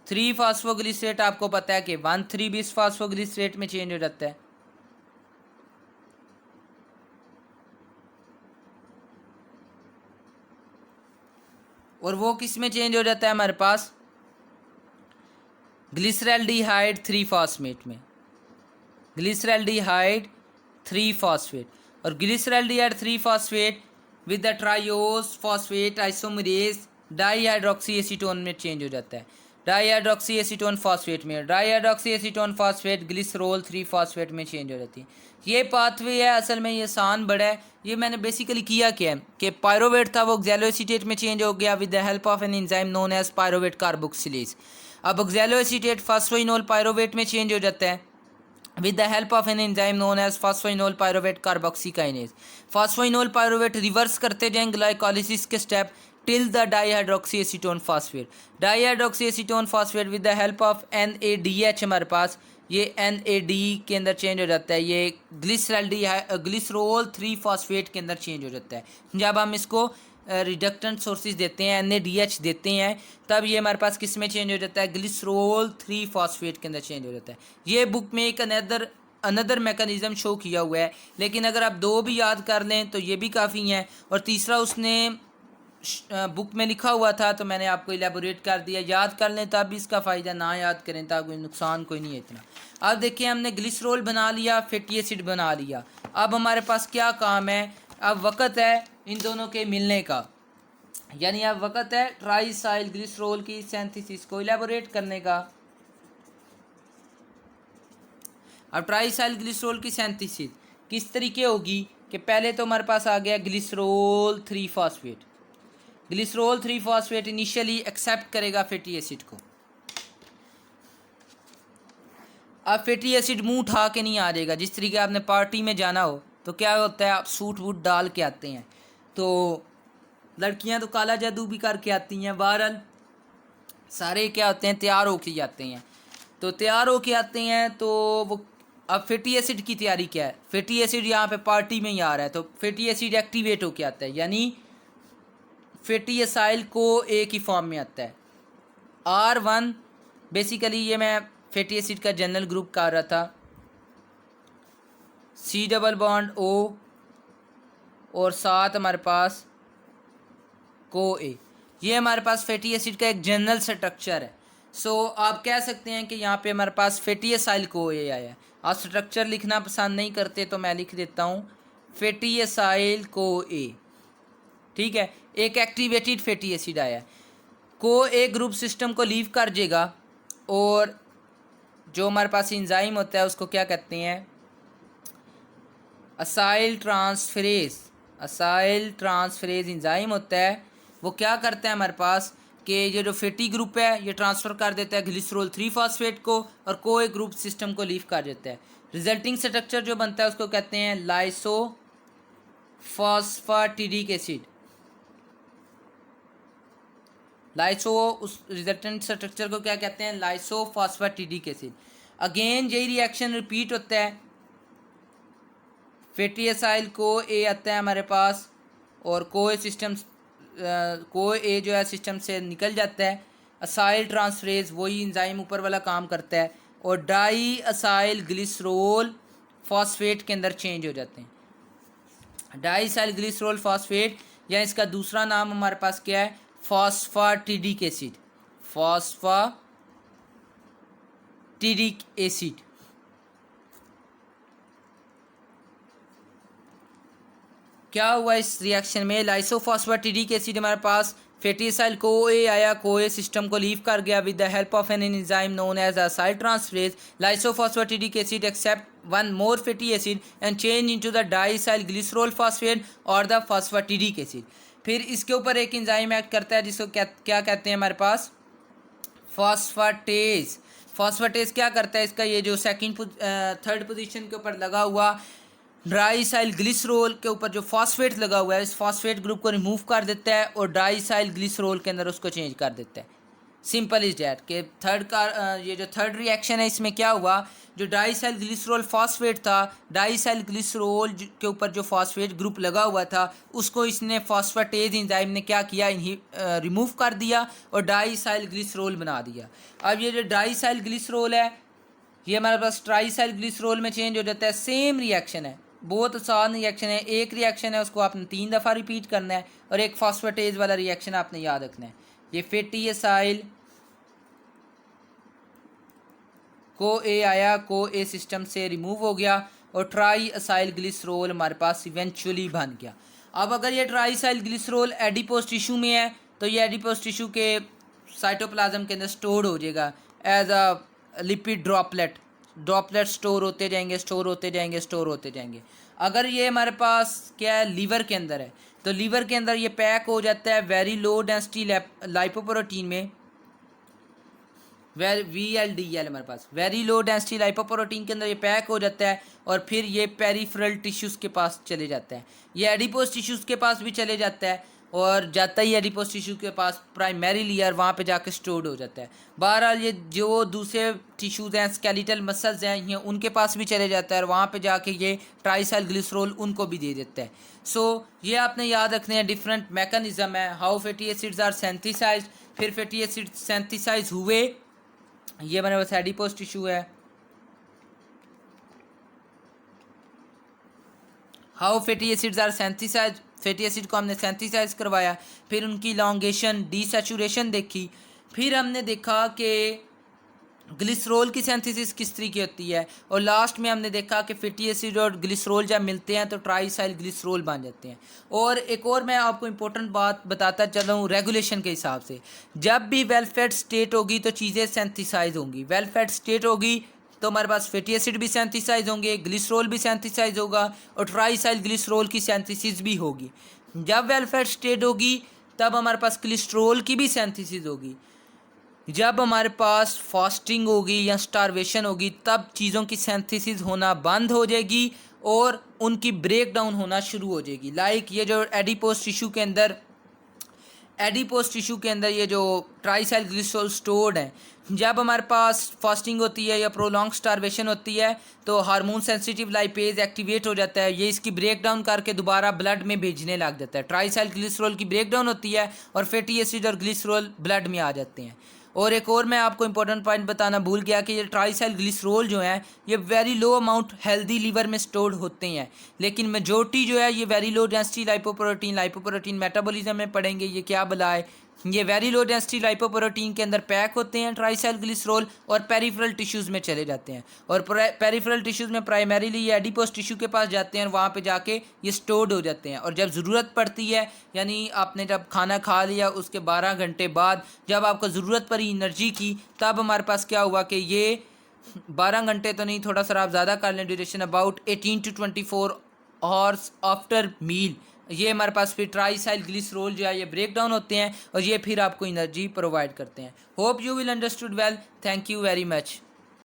S1: थ्री फॉस्फोग्लिसरेट आपको पता है कि 1,3-bis फॉस्फोग्लिसरेट में चेंज हो जाता है। और वो किस में चेंज हो जाता है हमारे पास, ग्लिसरैल्डिहाइड 3 फॉस्फेट में, ग्लिसरैल्डिहाइड 3 फॉस्फेट, और glyceraldehyde 3 phosphate with the triose phosphate isomerase dihydroxy acetone में चेंज हो जाता है, डाईहाइड्रोक्सी एसीटोन फॉस्फेट में, dihydroxy acetone phosphate glycerol 3 phosphate में चेंज हो जाती है। ये पाथवे है, असल में ये आसान बड़ा है। ये मैंने बेसिकली किया क्या है कि पायरोवेट था वो ऑक्सैलोएसीटेट में चेंज हो गया with the help of an enzyme known as pyruvate carboxylase. अब ऑक्सैलोएसीटेट फॉस्फोइनोल पायरोवेट में चेंज हो जाता है with the help of an enzyme known as phosphoenol pyruvate carboxykinase। Phosphoenol pyruvate reverse करते जाएं ग्लाइकोलिसिस के step till the dihydroxy acetone phosphate, dihydroxy acetone phosphate with the help of NADH हमारे पास ये NAD के अंदर चेंज हो जाता है, ये ग्लिसरोल 3 फॉस्फेट के अंदर चेंज हो जाता है। जब हम इसको रिडक्टेंट सोर्सेज देते हैं, NADH देते हैं, तब ये हमारे पास किस में चेंज हो जाता है, ग्लिसरोल 3 फॉस्फेट के अंदर चेंज हो जाता है। ये बुक में एक अनदर मैकेनिज्म शो किया हुआ है, लेकिन अगर आप दो भी याद कर लें तो ये भी काफ़ी हैं, और तीसरा उसने बुक में लिखा हुआ था तो मैंने आपको इलेबोरेट कर दिया। याद कर लें तब भी इसका फ़ायदा, ना याद करें तब कोई नुकसान कोई नहीं है इतना। अब देखिए हमने ग्लिसरोल बना लिया, फैटी एसिड बना लिया, अब हमारे पास क्या काम है, अब वक़्त है इन दोनों के मिलने का, यानी अब वक़्त है ट्राइसाइल ग्लिसरोल की सिंथेसिस को इलेबोरेट करने का। अब ट्राइसाइल ग्लिसरोल की सिंथेसिस किस तरीके होगी कि पहले तो हमारे पास आ गया glycerol 3 phosphate, glycerol 3 phosphate initially accept करेगा फैटी एसिड को। अब फैटी एसिड मुंह उठा के नहीं आ जाएगा, जिस तरीके आपने पार्टी में जाना हो तो क्या होता है, आप सूट वूट डाल के आते हैं, तो लड़कियां तो काला जादू भी करके आती हैं, बहरहाल सारे क्या होते हैं तैयार होके जाते हैं, तो तैयार होके आते हैं तो वो अब फैटी एसिड की तैयारी क्या है, फैटी एसिड यहाँ पे पार्टी में ही आ रहा है, तो फैटी एसिड एक्टिवेट होके आता है, यानी फैटी एसाइल को ए की फॉर्म में आता है R1। बेसिकली ये मैं फैटी एसिड का जनरल ग्रुप कर रहा था, C डबल बॉन्ड O और साथ हमारे पास को ए, ये हमारे पास फैटी एसिड का एक जनरल स्ट्रक्चर है। सो आप कह सकते हैं कि यहाँ पे हमारे पास फैटी एसाइल को ए आया है। आप स्ट्रक्चर लिखना पसंद नहीं करते तो मैं लिख देता हूँ फैटी एसाइल को ए, ठीक है। एक एक्टिवेटेड फैटी एसिड आया है, को ए ग्रुप सिस्टम को लीव कर देगा, और जो हमारे पास एंजाइम होता है उसको क्या कहते हैं, acyl transferase, acyl transferase enzyme होता है। वो क्या करता है हमारे पास कि ये जो फैटी ग्रुप है ये ट्रांसफ़र कर देता है ग्लिसरोल 3 फॉस्फेट को, और को ए ग्रुप सिस्टम को लीव कर देता है। रिजल्टिंग स्ट्रक्चर जो बनता है उसको कहते हैं लाइसो फॉस्फेटिडिक एसिड, लाइसो, उस रिजल्टेंट स्ट्रक्चर को क्या कहते हैं, लाइसो फॉस्फेटिडिक एसिड। अगेन यही रिएक्शन रिपीट होता है, फैटी एसाइल को ए आता है हमारे पास, और को ए सिस्टम को ए जो है सिस्टम से निकल जाता है, असाइल ट्रांसफरेज वही एंजाइम ऊपर वाला काम करता है, और डाई असाइल ग्लिसरोल फॉस्फेट के अंदर चेंज हो जाते हैं। डाई असाइल ग्लिसरोल फॉस्फेट, या इसका दूसरा नाम हमारे पास क्या है, फॉस्फेटिडिक एसिड, फॉस्फेटिडिक एसिड। क्या हुआ इस रिएक्शन में, लाइसोफॉस्फेटिडिक एसिड हमारे पास फैटी एसाइल को ए आया, को ए सिस्टम को लीव कर गया with the help of an enzyme known as acyl transferase. Lysophosphatidic acid accept one more fatty acid and change into the diacyl glycerol phosphate और द फॉस्फेटिडिक एसिड। फिर इसके ऊपर एक एंजाइम एक्ट करता है जिसको क्या कहते हैं हमारे पास, फॉस्फेटेज। फॉस्फेटेज क्या करता है, इसका ये जो थर्ड पोजीशन के ऊपर लगा हुआ डाईसाइल ग्लिसरोल के ऊपर जो फॉस्फेट लगा हुआ है, इस फॉस्फेट ग्रुप को रिमूव कर देता है और डाईसाइल ग्लिसरोल के अंदर उसको चेंज कर देता है। सिंपल इज डैट कि ये जो थर्ड रिएक्शन है इसमें क्या हुआ, जो डाईसाइल ग्लिसरोल फॉस्फेट था, डाईसाइल ग्लिसरोल के ऊपर जो फॉस्फेट ग्रुप लगा हुआ था उसको इसने फॉस्फेटेज एंजाइम ने क्या किया, रिमूव कर दिया और डाईसाइल ग्लिसरोल बना दिया। अब ये जो डाईसाइल ग्लिसरोल है ये हमारे पास ट्राईसाइल ग्लिसरोल में चेंज हो जाता है। सेम रिएक्शन है, बहुत आसान रिएक्शन है, एक रिएक्शन है उसको आपने 3 दफ़ा रिपीट करना है, और एक फॉस्फेटेज वाला रिएक्शन आपने याद रखना है। ये फैटी एसाइल को ए आया, को ए सिस्टम से रिमूव हो गया और ट्राई असाइल ग्लिसरोल हमारे पास इवेंचुअली बन गया। अब अगर ये try acyl glycerol adipose tissue में है तो ये एडिपोज टिश्यू के साइटोप्लाज्म के अंदर स्टोर हो जाएगा as a lipid droplet store होते जाएंगे, स्टोर होते जाएंगे, स्टोर होते जाएंगे। अगर ये हमारे पास क्या है, लीवर के अंदर है, तो लीवर के अंदर ये पैक हो जाता है वेरी लो डेंसिटी लाइपोप्रोटीन में, VLDL हमारे पास वेरी लो डेंसिटी लाइपोप्रोटीन के अंदर ये पैक हो जाता है और फिर ये पेरिफेरल टिश्यूज़ के पास चले जाता है। ये एडिपोज टिश्यूज़ के पास भी चले जाता है और जाता ही एडिपोज टिश्यू के पास प्राइमरी लेयर वहाँ पे जाके स्टोर्ड हो जाता है। बहरहाल ये जो दूसरे टिश्यूज़ हैं, स्केलेटल मसल्स हैं, ये उनके पास भी चले जाता है और वहाँ पे जाके ये ट्राइसाइल ग्लिसरोल उनको भी दे देता है। सो ये आपने याद रखने हैं, डिफरेंट मैकेनिज्म है how fatty acids are synthesized. फिर फैटी एसिड सेंथिसाइज हुए, ये मेरे पास एडिपोज टिश्यू है, how fatty acids are synthesize, fatty acid को हमने सेंथिसाइज करवाया, फिर उनकी इलॉन्गेशन, डीसैचुरेशन देखी, फिर हमने देखा कि ग्लिसरोल की सेंथिसिस किस तरीके होती है और लास्ट में हमने देखा कि फैटी एसिड और ग्लिसरोल जब मिलते हैं तो ट्राइसाइल ग्लिसरोल बन जाते हैं। और एक और मैं आपको इंपॉर्टेंट बात बताता चलूँ रेगुलेशन के हिसाब से, जब भी वेल फेड स्टेट होगी तो चीज़ें सेंथिसाइज होंगी। वेल फेड स्टेट होगी तो हमारे पास फैटी एसिड भी सेंथिसाइज होंगे, ग्लिसरोल भी सेंथिसाइज होगा और ट्राइसाइल ग्लिसरोल की सेंथिसिस भी होगी। जब वेल फेड स्टेट होगी तब हमारे पास ग्लिसरोल की भी सेंथिसिस होगी। जब हमारे पास फास्टिंग होगी या स्टारवेशन होगी तब चीज़ों की सेंथिसिस होना बंद हो जाएगी और उनकी ब्रेक डाउन होना शुरू हो जाएगी। लाइक ये जो एडिपोज टिश्यू के अंदर ये जो ट्राइसाइल ग्लिसरोल स्टोर्ड है, जब हमारे पास फास्टिंग होती है या प्रोलॉन्ग स्टारवेशन होती है तो हार्मोन सेंसिटिव लाइपेज एक्टिवेट हो जाता है, ये इसकी ब्रेक डाउन करके दोबारा ब्लड में भेजने लग जाता है। ट्राइसाइल ग्लिसरोल की ब्रेक डाउन होती है और फैटी एसिड और ग्लिसरोल ब्लड में आ जाते हैं। और एक और मैं आपको इंपॉर्टेंट पॉइंट बताना भूल गया कि ये ट्राइसाइल ग्लिसरोल जो है ये very low amount healthy liver में स्टोर्ड होते हैं, लेकिन मेजोरिटी जो है ये very low density lipoprotein metabolism में पढ़ेंगे ये क्या बुलाए, ये वेरी लो डेंसिटी लाइपोप्रोटीन के अंदर पैक होते हैं ट्राइसाइल ग्लिसरोल और पेरिफेरल टिश्यूज़ में चले जाते हैं और पेरिफेरल टिश्यूज़ में प्राइमरीली ये एडिपोज टिश्यू के पास जाते हैं और वहाँ पे जाके ये स्टोर्ड हो जाते हैं। और जब ज़रूरत पड़ती है, यानी आपने जब खाना खा लिया उसके 12 घंटे बाद जब आपको ज़रूरत पड़ी एनर्जी की, तब हमारे पास क्या हुआ कि ये 12 घंटे तो नहीं, थोड़ा सा आप ज़्यादा कर लें duration, about 18 to 24 hours after meal, ये हमारे पास फिर ट्राइसाइल ग्लिसरोल जो है ये ब्रेक डाउन होते हैं और ये फिर आपको एनर्जी प्रोवाइड करते हैं। Hope you will understood well, thank you very much.